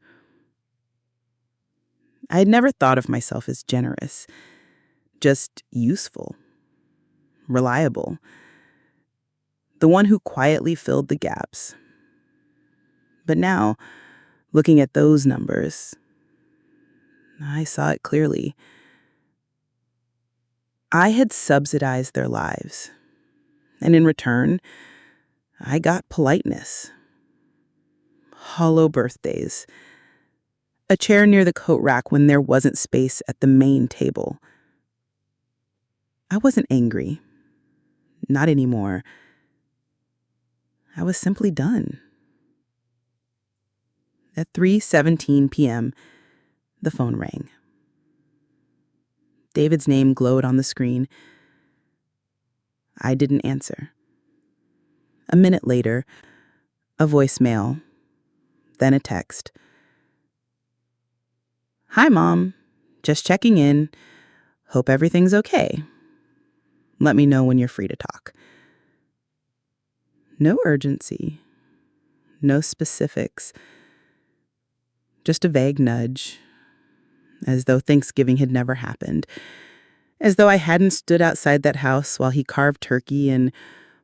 I had never thought of myself as generous, just useful, reliable, the one who quietly filled the gaps. But now, looking at those numbers, I saw it clearly. I had subsidized their lives, and in return, I got politeness. Hollow birthdays. A chair near the coat rack when there wasn't space at the main table. I wasn't angry. Not anymore. I was simply done. At 3:17 p.m., the phone rang. David's name glowed on the screen. I didn't answer. A minute later, a voicemail, then a text. "Hi, Mom. Just checking in. Hope everything's okay. Let me know when you're free to talk." No urgency. No specifics. Just a vague nudge, as though Thanksgiving had never happened, as though I hadn't stood outside that house while he carved turkey and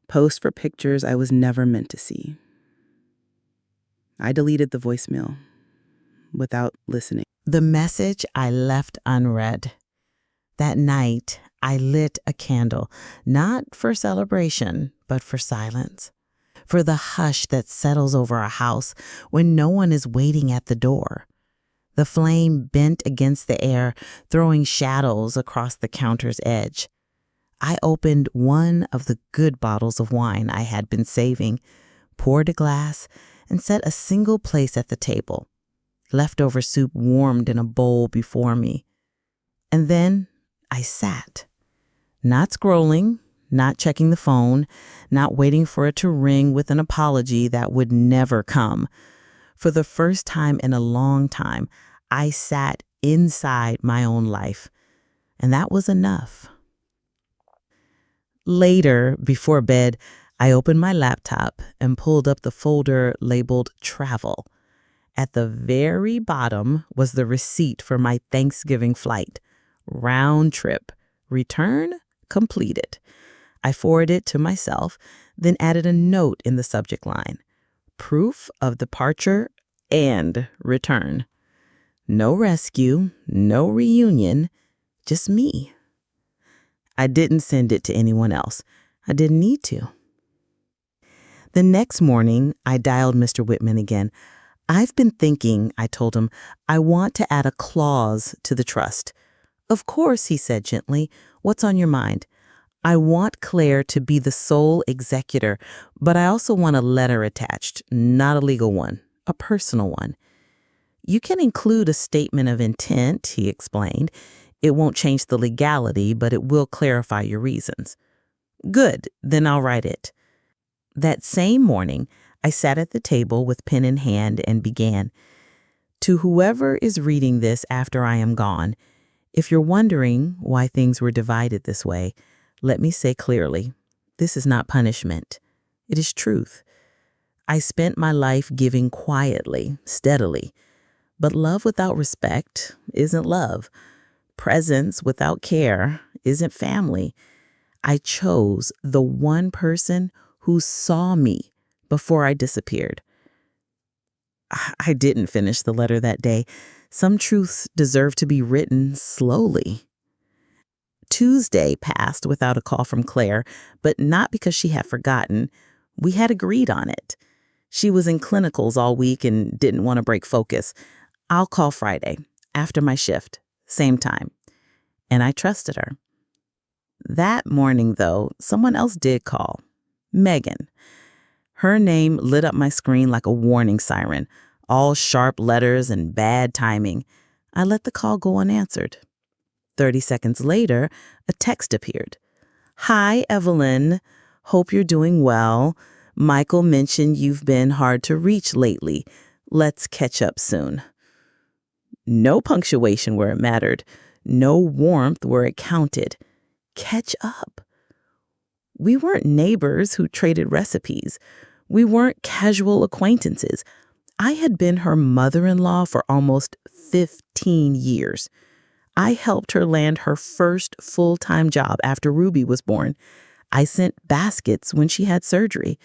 posed for pictures I was never meant to see. I deleted the voicemail without listening. The message I left unread. That night, I lit a candle, not for celebration, but for silence. For the hush that settles over a house when no one is waiting at the door. The flame bent against the air, throwing shadows across the counter's edge. I opened one of the good bottles of wine I had been saving, poured a glass, and set a single place at the table. Leftover soup warmed in a bowl before me. And then I sat, not scrolling, not checking the phone, not waiting for it to ring with an apology that would never come. For the first time in a long time, I sat inside my own life, and that was enough. Later, before bed, I opened my laptop and pulled up the folder labeled Travel. At the very bottom was the receipt for my Thanksgiving flight. Round trip. Return completed. I forwarded it to myself, then added a note in the subject line. Proof of departure and return. No rescue, no reunion, just me. I didn't send it to anyone else. I didn't need to. The next morning, I dialed Mr. Whitman again. "I've been thinking," I told him, "I want to add a clause to the trust." "Of course," he said gently. "What's on your mind?" "I want Claire to be the sole executor, but I also want a letter attached, not a legal one, a personal one." "You can include a statement of intent," he explained. It won't change the legality, but it will clarify your reasons. Good, then I'll write it. That same morning, I sat at the table with pen in hand and began. To whoever is reading this after I am gone, if you're wondering why things were divided this way, let me say clearly, this is not punishment. It is truth. I spent my life giving quietly, steadily. But love without respect isn't love. Presence without care isn't family. I chose the one person who saw me before I disappeared. I didn't finish the letter that day. Some truths deserve to be written slowly. Tuesday passed without a call from Claire, but not because she had forgotten. We had agreed on it. She was in clinicals all week and didn't want to break focus. I'll call Friday, after my shift, same time. And I trusted her. That morning, though, someone else did call. Megan. Her name lit up my screen like a warning siren, all sharp letters and bad timing. I let the call go unanswered. 30 seconds later, a text appeared. Hi, Evelyn. Hope you're doing well. Michael mentioned you've been hard to reach lately. Let's catch up soon. No punctuation where it mattered. No warmth where it counted. Catch up. We weren't neighbors who traded recipes. We weren't casual acquaintances. I had been her mother-in-law for almost 15 years. I helped her land her first full-time job after Ruby was born. I sent baskets when she had surgery.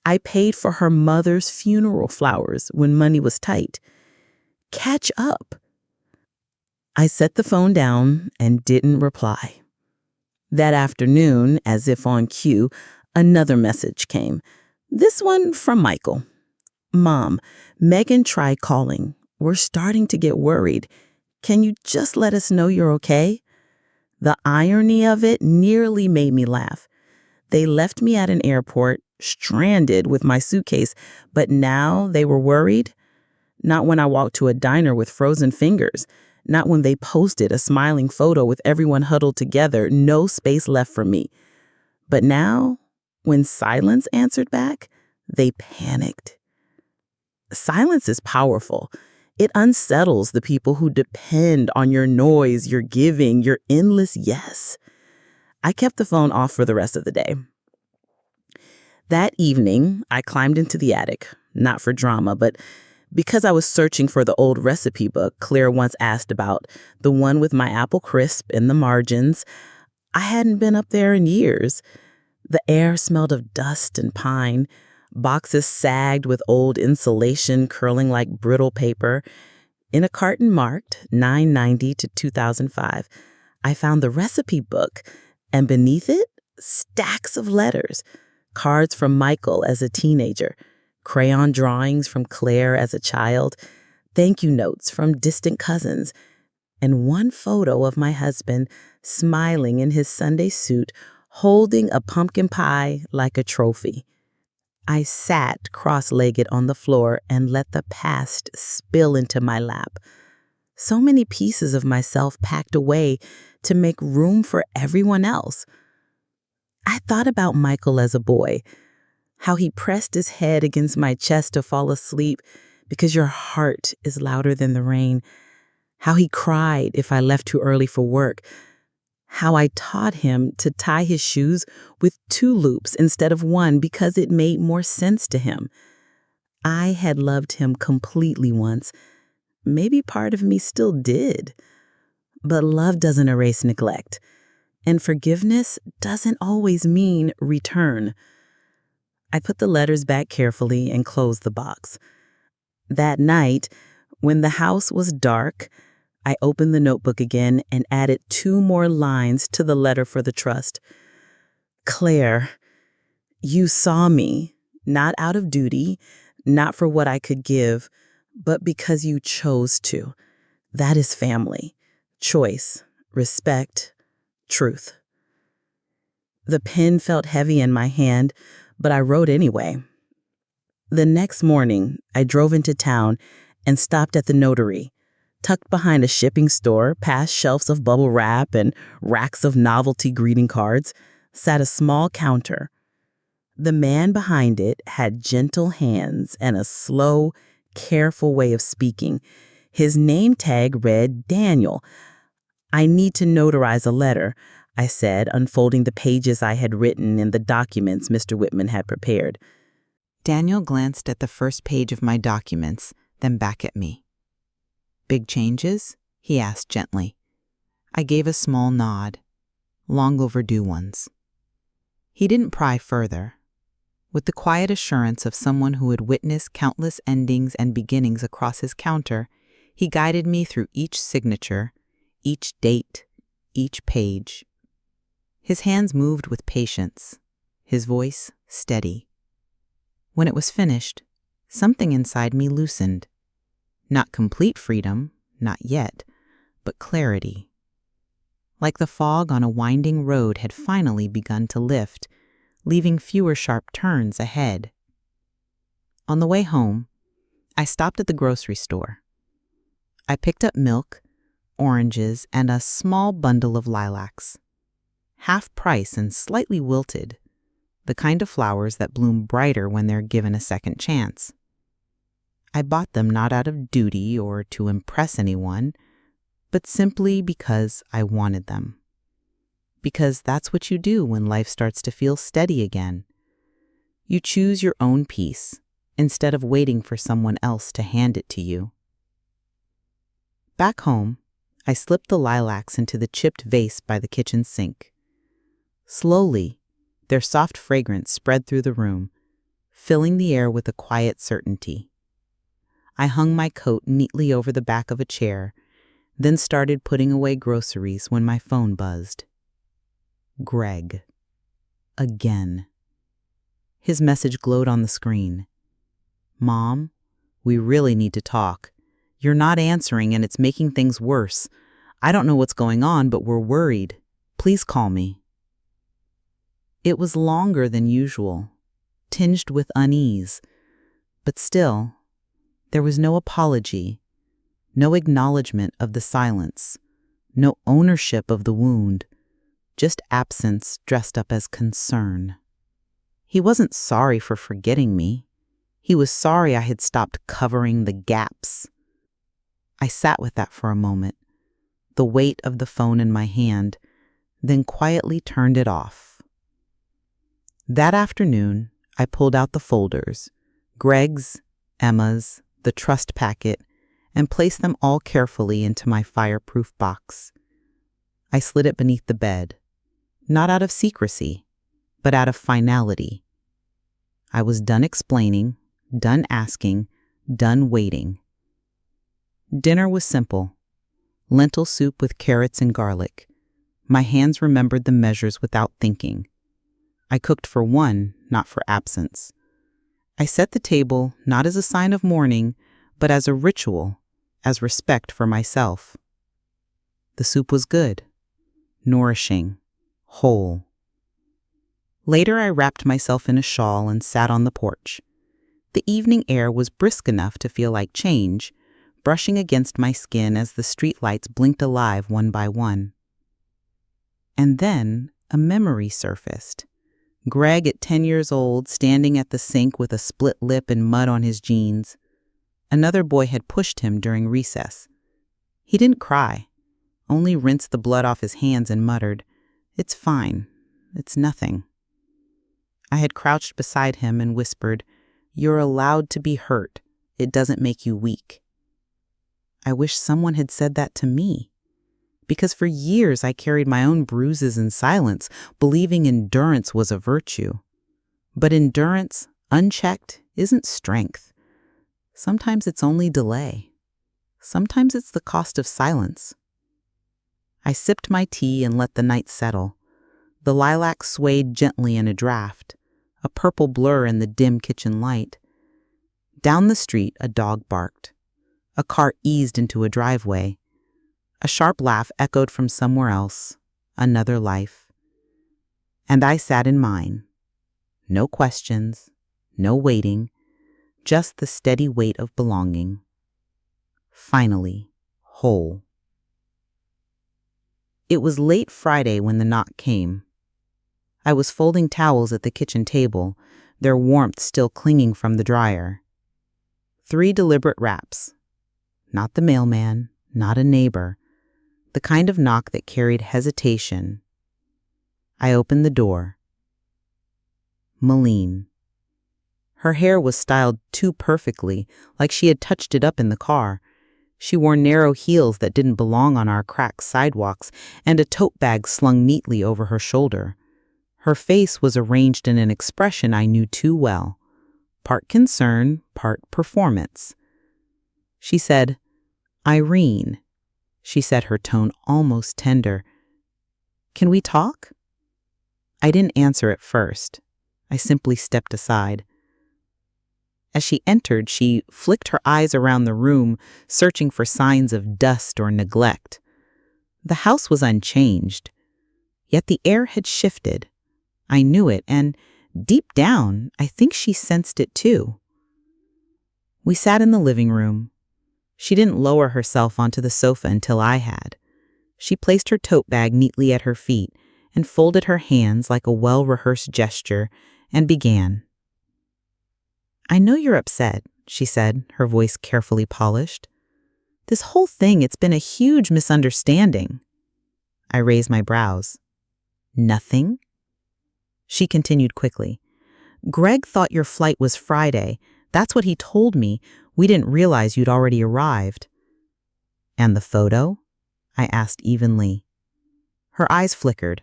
I paid for her mother's funeral flowers when money was tight. Catch up. I set the phone down and didn't reply. That afternoon, as if on cue, another message came. This one from Michael. Mom, Megan tried calling. We're starting to get worried. Can you just let us know you're okay? The irony of it nearly made me laugh. They left me at an airport, stranded with my suitcase, but now they were worried? Not when I walked to a diner with frozen fingers. Not when they posted a smiling photo with everyone huddled together, no space left for me. But now, when silence answered back, they panicked. Silence is powerful. It unsettles the people who depend on your noise, your giving, your endless yes. I kept the phone off for the rest of the day. That evening, I climbed into the attic, not for drama, but because I was searching for the old recipe book Claire once asked about, the one with my apple crisp in the margins. I hadn't been up there in years. The air smelled of dust and pine. Boxes sagged with old insulation curling like brittle paper. In a carton marked 990 to 2005, I found the recipe book, and beneath it, stacks of letters, cards from Michael as a teenager, crayon drawings from Claire as a child, thank you notes from distant cousins, and one photo of my husband smiling in his Sunday suit, holding a pumpkin pie like a trophy. I sat cross-legged on the floor and let the past spill into my lap. So many pieces of myself packed away to make room for everyone else. I thought about Michael as a boy, how he pressed his head against my chest to fall asleep because your heart is louder than the rain, how he cried if I left too early for work, how I taught him to tie his shoes with 2 loops instead of 1 because it made more sense to him. I had loved him completely once. Maybe part of me still did. But love doesn't erase neglect, and forgiveness doesn't always mean return. I put the letters back carefully and closed the box. That night, when the house was dark, I opened the notebook again and added 2 more lines to the letter for the trust. Claire, you saw me, not out of duty, not for what I could give, but because you chose to. That is family, choice, respect, truth. The pen felt heavy in my hand, but I wrote anyway. The next morning, I drove into town and stopped at the notary. Tucked behind a shipping store, past shelves of bubble wrap and racks of novelty greeting cards, sat a small counter. The man behind it had gentle hands and a slow, careful way of speaking. His name tag read Daniel. "I need to notarize a letter," I said, unfolding the pages I had written in the documents Mr. Whitman had prepared. Daniel glanced at the first page of my documents, then back at me. "Big changes?" he asked gently. I gave a small nod. Long overdue ones. He didn't pry further. With the quiet assurance of someone who had witnessed countless endings and beginnings across his counter, he guided me through each signature, each date, each page. His hands moved with patience, his voice steady. When it was finished, something inside me loosened. Not complete freedom, not yet, but clarity. Like the fog on a winding road had finally begun to lift, leaving fewer sharp turns ahead. On the way home, I stopped at the grocery store. I picked up milk, oranges, and a small bundle of lilacs. Half price and slightly wilted, the kind of flowers that bloom brighter when they're given a second chance. I bought them not out of duty or to impress anyone, but simply because I wanted them. Because that's what you do when life starts to feel steady again. You choose your own peace instead of waiting for someone else to hand it to you. Back home, I slipped the lilacs into the chipped vase by the kitchen sink. Slowly, their soft fragrance spread through the room, filling the air with a quiet certainty. I hung my coat neatly over the back of a chair, then started putting away groceries when my phone buzzed. Greg. Again. His message glowed on the screen. "Mom, we really need to talk. You're not answering and it's making things worse. I don't know what's going on, but we're worried. Please call me." It was longer than usual, tinged with unease, but still, there was no apology, no acknowledgement of the silence, no ownership of the wound, just absence dressed up as concern. He wasn't sorry for forgetting me. He was sorry I had stopped covering the gaps. I sat with that for a moment, the weight of the phone in my hand, then quietly turned it off. That afternoon, I pulled out the folders, Greg's, Emma's, the trust packet, and placed them all carefully into my fireproof box. I slid it beneath the bed, not out of secrecy, but out of finality. I was done explaining, done asking, done waiting. Dinner was simple. Lentil soup with carrots and garlic. My hands remembered the measures without thinking. I cooked for one, not for absence. I set the table not as a sign of mourning, but as a ritual, as respect for myself. The soup was good, nourishing, whole. Later, I wrapped myself in a shawl and sat on the porch. The evening air was brisk enough to feel like change, brushing against my skin as the streetlights blinked alive one by one. And then a memory surfaced. Greg at 10 years old, standing at the sink with a split lip and mud on his jeans. Another boy had pushed him during recess. He didn't cry, only rinsed the blood off his hands and muttered, "It's fine. It's nothing." I had crouched beside him and whispered, "You're allowed to be hurt. It doesn't make you weak." I wish someone had said that to me. Because for years I carried my own bruises in silence, believing endurance was a virtue. But endurance, unchecked, isn't strength. Sometimes it's only delay. Sometimes it's the cost of silence. I sipped my tea and let the night settle. The lilac swayed gently in a draft, a purple blur in the dim kitchen light. Down the street, a dog barked. A car eased into a driveway. A sharp laugh echoed from somewhere else, another life. And I sat in mine. No questions, no waiting, just the steady weight of belonging. Finally, whole. It was late Friday when the knock came. I was folding towels at the kitchen table, their warmth still clinging from the dryer. 3 deliberate raps. Not the mailman, not a neighbor. The kind of knock that carried hesitation. I opened the door. Malene. Her hair was styled too perfectly, like she had touched it up in the car. She wore narrow heels that didn't belong on our cracked sidewalks and a tote bag slung neatly over her shoulder. Her face was arranged in an expression I knew too well. Part concern, part performance. She said, "Irene." She said, her tone almost tender. "Can we talk?" I didn't answer at first. I simply stepped aside. As she entered, she flicked her eyes around the room, searching for signs of dust or neglect. The house was unchanged, yet the air had shifted. I knew it, and deep down, I think she sensed it too. We sat in the living room. She didn't lower herself onto the sofa until I had. She placed her tote bag neatly at her feet and folded her hands like a well-rehearsed gesture and began. "I know you're upset," she said, her voice carefully polished. "This whole thing, it's been a huge misunderstanding." I raised my brows. "Nothing?" She continued quickly. "Greg thought your flight was Friday. That's what he told me. We didn't realize you'd already arrived." "And the photo?" I asked evenly. Her eyes flickered.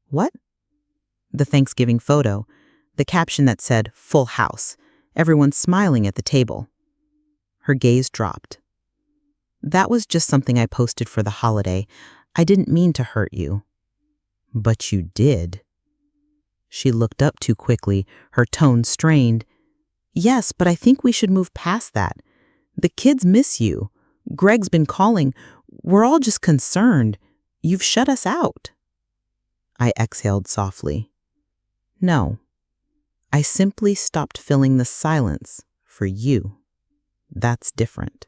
"What?" "The Thanksgiving photo. The caption that said, 'Full house. Everyone smiling at the table.'" Her gaze dropped. "That was just something I posted for the holiday. I didn't mean to hurt you." "But you did." She looked up too quickly, her tone strained. "Yes, but I think we should move past that. The kids miss you. Greg's been calling. We're all just concerned. You've shut us out." I exhaled softly. "No. I simply stopped filling the silence for you. That's different."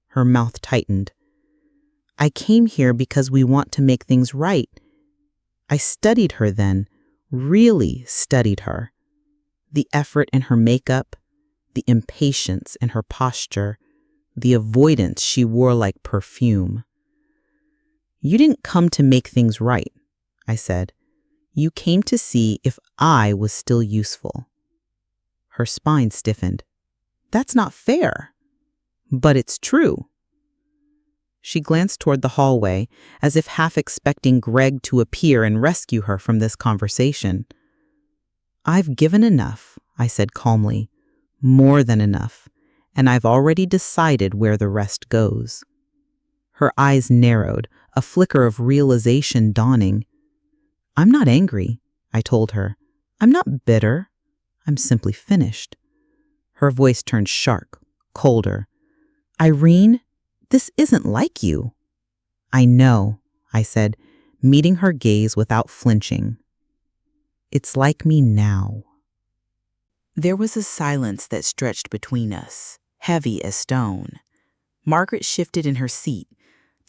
Her mouth tightened. "I came here because we want to make things right." I studied her then, really studied her. The effort in her makeup, the impatience in her posture, the avoidance she wore like perfume. "You didn't come to make things right," I said. "You came to see if I was still useful." Her spine stiffened. "That's not fair." "But it's true." She glanced toward the hallway, as if half expecting Greg to appear and rescue her from this conversation. "I've given enough," I said calmly. "More than enough. And I've already decided where the rest goes." Her eyes narrowed, a flicker of realization dawning. "I'm not angry," I told her. "I'm not bitter. I'm simply finished." Her voice turned sharp, colder. "Irene, this isn't like you." "I know," I said, meeting her gaze without flinching. "It's like me now." There was a silence that stretched between us, heavy as stone. Margaret shifted in her seat,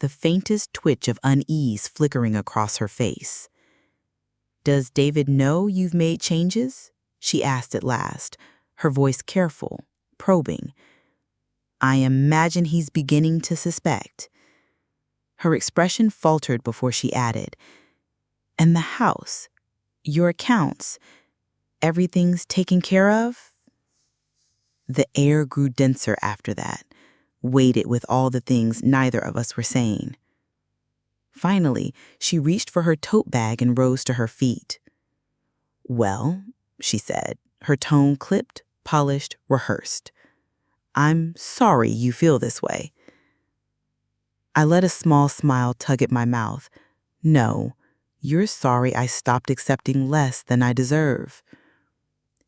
the faintest twitch of unease flickering across her face. "Does David know you've made changes?" she asked at last, her voice careful, probing. "I imagine he's beginning to suspect." Her expression faltered before she added, "And the house, your accounts, everything's taken care of?" The air grew denser after that, weighted with all the things neither of us were saying. Finally, she reached for her tote bag and rose to her feet. "Well," she said, her tone clipped, polished, rehearsed. "I'm sorry you feel this way." I let a small smile tug at my mouth. "No, you're sorry I stopped accepting less than I deserve."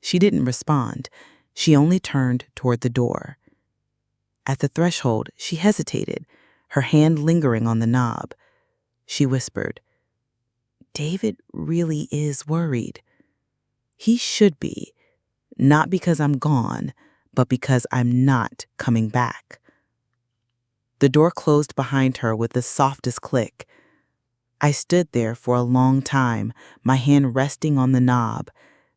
She didn't respond. She only turned toward the door. At the threshold, she hesitated, her hand lingering on the knob. She whispered, "David really is worried. He should be, not because I'm gone, but because I'm not coming back." The door closed behind her with the softest click. I stood there for a long time, my hand resting on the knob,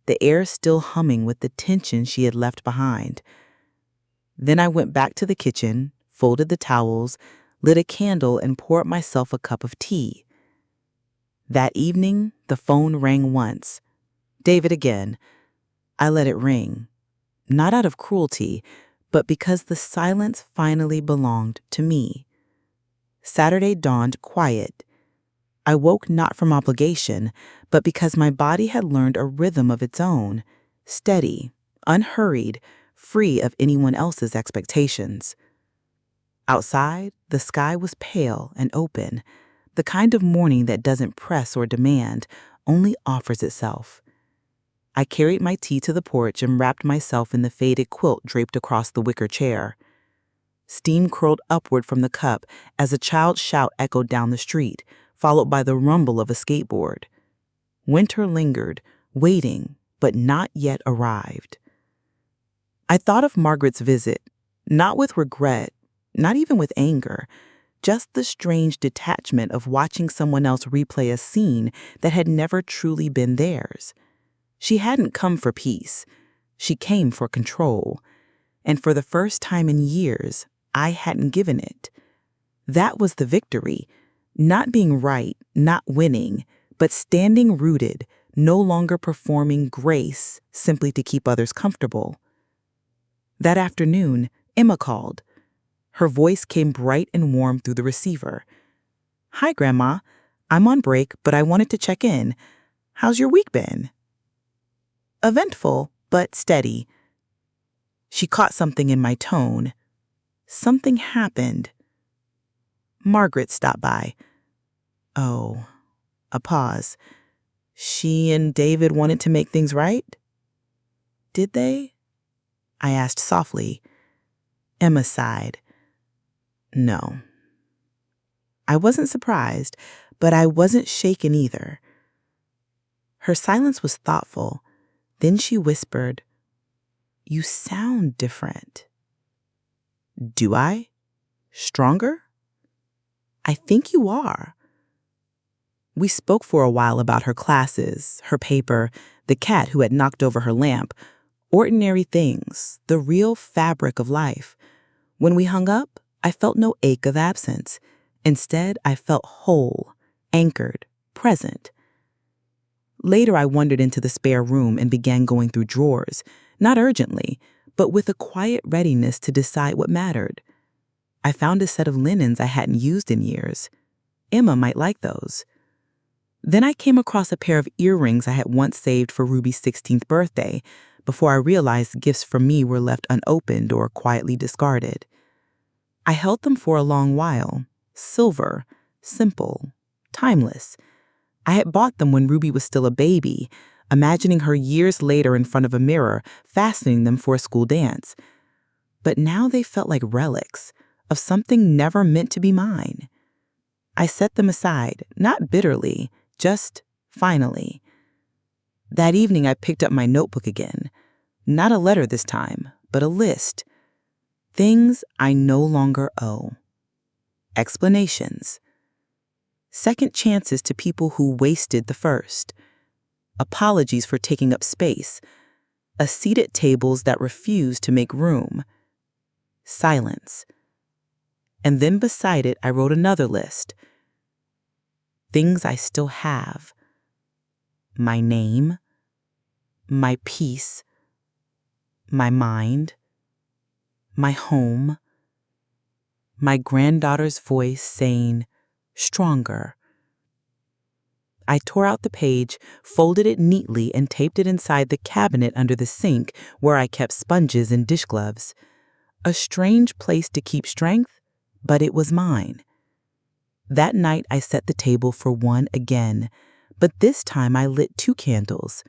the air still humming with the tension she had left behind. Then I went back to the kitchen, folded the towels, lit a candle, and poured myself a cup of tea. That evening, the phone rang once. David again. I let it ring, not out of cruelty, but because the silence finally belonged to me. Saturday dawned quiet. I woke not from obligation, but because my body had learned a rhythm of its own, steady, unhurried, free of anyone else's expectations. Outside, the sky was pale and open, the kind of morning that doesn't press or demand, only offers itself. I carried my tea to the porch and wrapped myself in the faded quilt draped across the wicker chair. Steam curled upward from the cup as a child's shout echoed down the street, followed by the rumble of a skateboard. Winter lingered, waiting, but not yet arrived. I thought of Margaret's visit, not with regret, not even with anger, just the strange detachment of watching someone else replay a scene that had never truly been theirs. She hadn't come for peace. She came for control. And for the first time in years, I hadn't given it. That was the victory. Not being right, not winning, but standing rooted, no longer performing grace simply to keep others comfortable. That afternoon, Emma called. Her voice came bright and warm through the receiver. "Hi, Grandma. I'm on break, but I wanted to check in. How's your week been?" "Eventful, but steady." She caught something in my tone. Something happened. "Margaret stopped by." Oh, a pause. "She and David wanted to make things right?" "Did they?" I asked softly. Emma sighed. "No." I wasn't surprised, but I wasn't shaken either. Her silence was thoughtful. Then she whispered, "You sound different." "Do I? Stronger?" "I think you are." We spoke for a while about her classes, her paper, the cat who had knocked over her lamp, ordinary things, the real fabric of life. When we hung up, I felt no ache of absence. Instead, I felt whole, anchored, present. Later, I wandered into the spare room and began going through drawers, not urgently, but with a quiet readiness to decide what mattered. I found a set of linens I hadn't used in years. Emma might like those. Then I came across a pair of earrings I had once saved for Ruby's 16th birthday, before I realized gifts from me were left unopened or quietly discarded. I held them for a long while, silver, simple, timeless. I had bought them when Ruby was still a baby, imagining her years later in front of a mirror, fastening them for a school dance. But now they felt like relics of something never meant to be mine. I set them aside, not bitterly, just finally. That evening I picked up my notebook again. Not a letter this time, but a list. Things I no longer owe. Explanations. Second chances to people who wasted the first. Apologies for taking up space. A seat at tables that refused to make room. Silence. And then beside it I wrote another list. Things I still have. My name, my peace, my mind, my home, my granddaughter's voice saying, "Stronger." I tore out the page, folded it neatly, and taped it inside the cabinet under the sink where I kept sponges and dish gloves. A strange place to keep strength, but it was mine. That night I set the table for one again, but this time I lit 2 candles.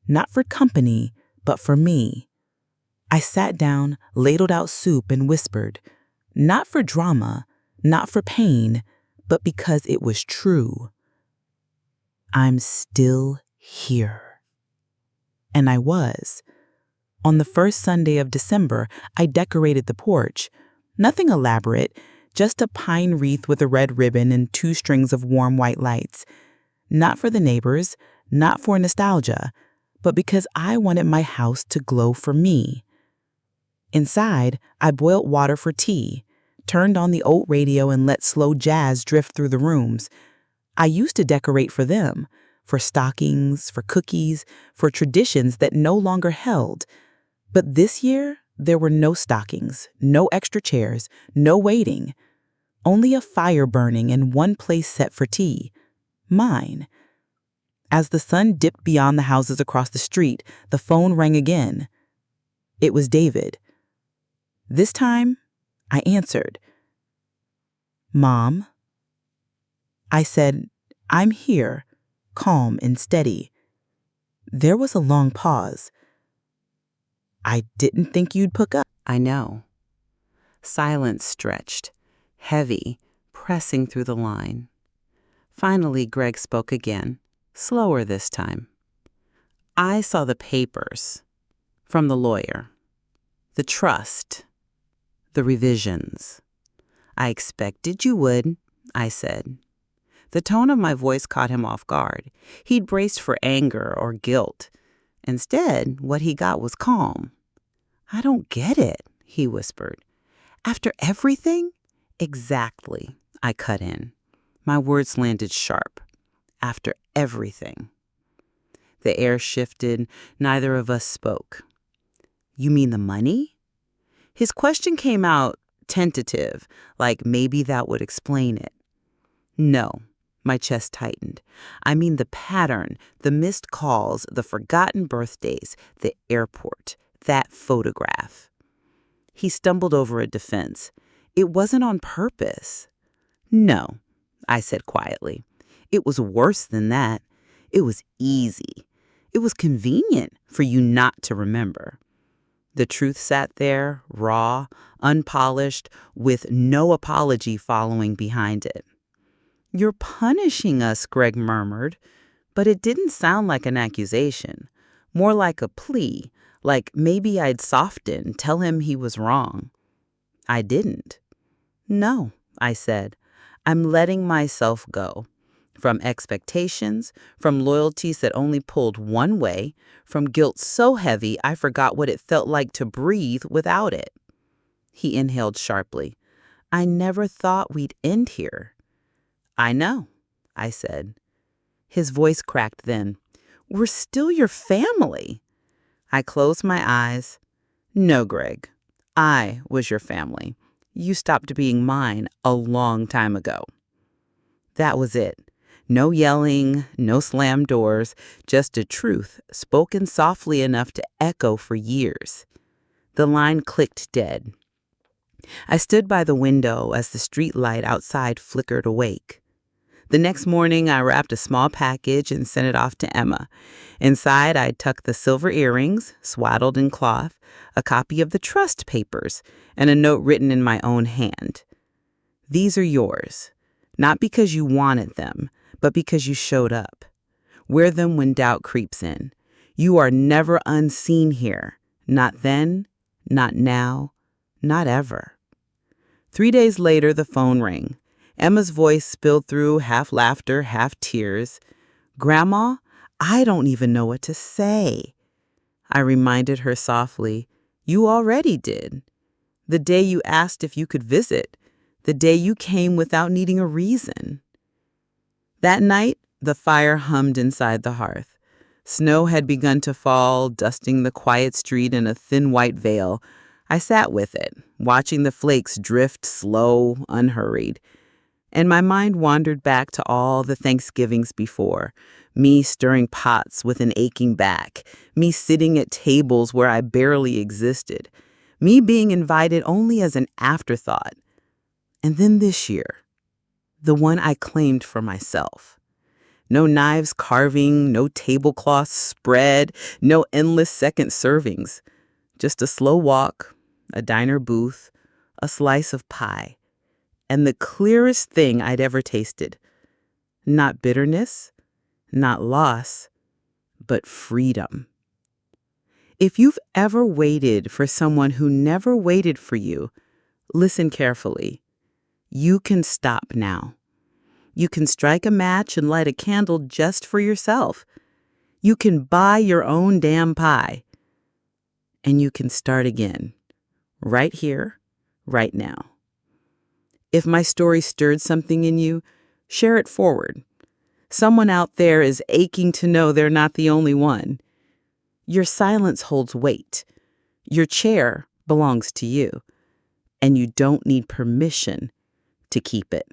Not for company, but for me. I sat down, ladled out soup, and whispered, not for drama, not for pain, but because it was true. I'm still here. And I was. On the first Sunday of December, I decorated the porch. Nothing elaborate, just a pine wreath with a red ribbon and 2 strings of warm white lights. Not for the neighbors, not for nostalgia, but because I wanted my house to glow for me. Inside, I boiled water for tea, turned on the old radio and let slow jazz drift through the rooms. I used to decorate for them, for stockings, for cookies, for traditions that no longer held. But this year, there were no stockings, no extra chairs, no waiting. Only a fire burning and one place set for tea. Mine. As the sun dipped beyond the houses across the street, the phone rang again. It was David. This time, I answered. "Mom?" I said, "I'm here," calm and steady. There was a long pause. "I didn't think you'd pick up." I know. Silence stretched, heavy, pressing through the line. Finally, Greg spoke again, slower this time. "I saw the papers from the lawyer, the trust, the revisions. I expected you would," I said. The tone of my voice caught him off guard. He'd braced for anger or guilt. Instead, what he got was calm. "I don't get it," he whispered. "After everything?" "Exactly," I cut in. My words landed sharp. After everything. The air shifted. Neither of us spoke. "You mean the money?" His question came out tentative, like maybe that would explain it. "No." My chest tightened. "I mean the pattern, the missed calls, the forgotten birthdays, the airport, that photograph." He stumbled over a defense. "It wasn't on purpose." "No," I said quietly. "It was worse than that. It was easy. It was convenient for you not to remember." The truth sat there, raw, unpolished, with no apology following behind it. "You're punishing us," Greg murmured, but it didn't sound like an accusation, more like a plea, like maybe I'd soften, tell him he was wrong. I didn't. "No," I said, "I'm letting myself go. From expectations, from loyalties that only pulled one way, from guilt so heavy I forgot what it felt like to breathe without it." He inhaled sharply. "I never thought we'd end here." "I know," I said. His voice cracked then. "We're still your family." I closed my eyes. "No, Greg. I was your family. You stopped being mine a long time ago." That was it. No yelling, no slammed doors, just a truth spoken softly enough to echo for years. The line clicked dead. I stood by the window as the street light outside flickered awake. The next morning, I wrapped a small package and sent it off to Emma. Inside, I tucked the silver earrings, swaddled in cloth, a copy of the trust papers, and a note written in my own hand. "These are yours, not because you wanted them, but because you showed up. Wear them when doubt creeps in. You are never unseen here. Not then, not now, not ever." 3 days later, the phone rang. Emma's voice spilled through, half laughter, half tears. "Grandma, I don't even know what to say." I reminded her softly, "You already did. The day you asked if you could visit. The day you came without needing a reason." That night, the fire hummed inside the hearth. Snow had begun to fall, dusting the quiet street in a thin white veil. I sat with it, watching the flakes drift slow, unhurried. And my mind wandered back to all the Thanksgivings before, me stirring pots with an aching back, me sitting at tables where I barely existed, me being invited only as an afterthought. And then this year, the one I claimed for myself. No knives carving, no tablecloths spread, no endless second servings. Just a slow walk, a diner booth, a slice of pie. And the clearest thing I'd ever tasted. Not bitterness, not loss, but freedom. If you've ever waited for someone who never waited for you, listen carefully. You can stop now. You can strike a match and light a candle just for yourself. You can buy your own damn pie. And you can start again, right here, right now. If my story stirred something in you, share it forward. Someone out there is aching to know they're not the only one. Your silence holds weight. Your chair belongs to you, and you don't need permission to keep it.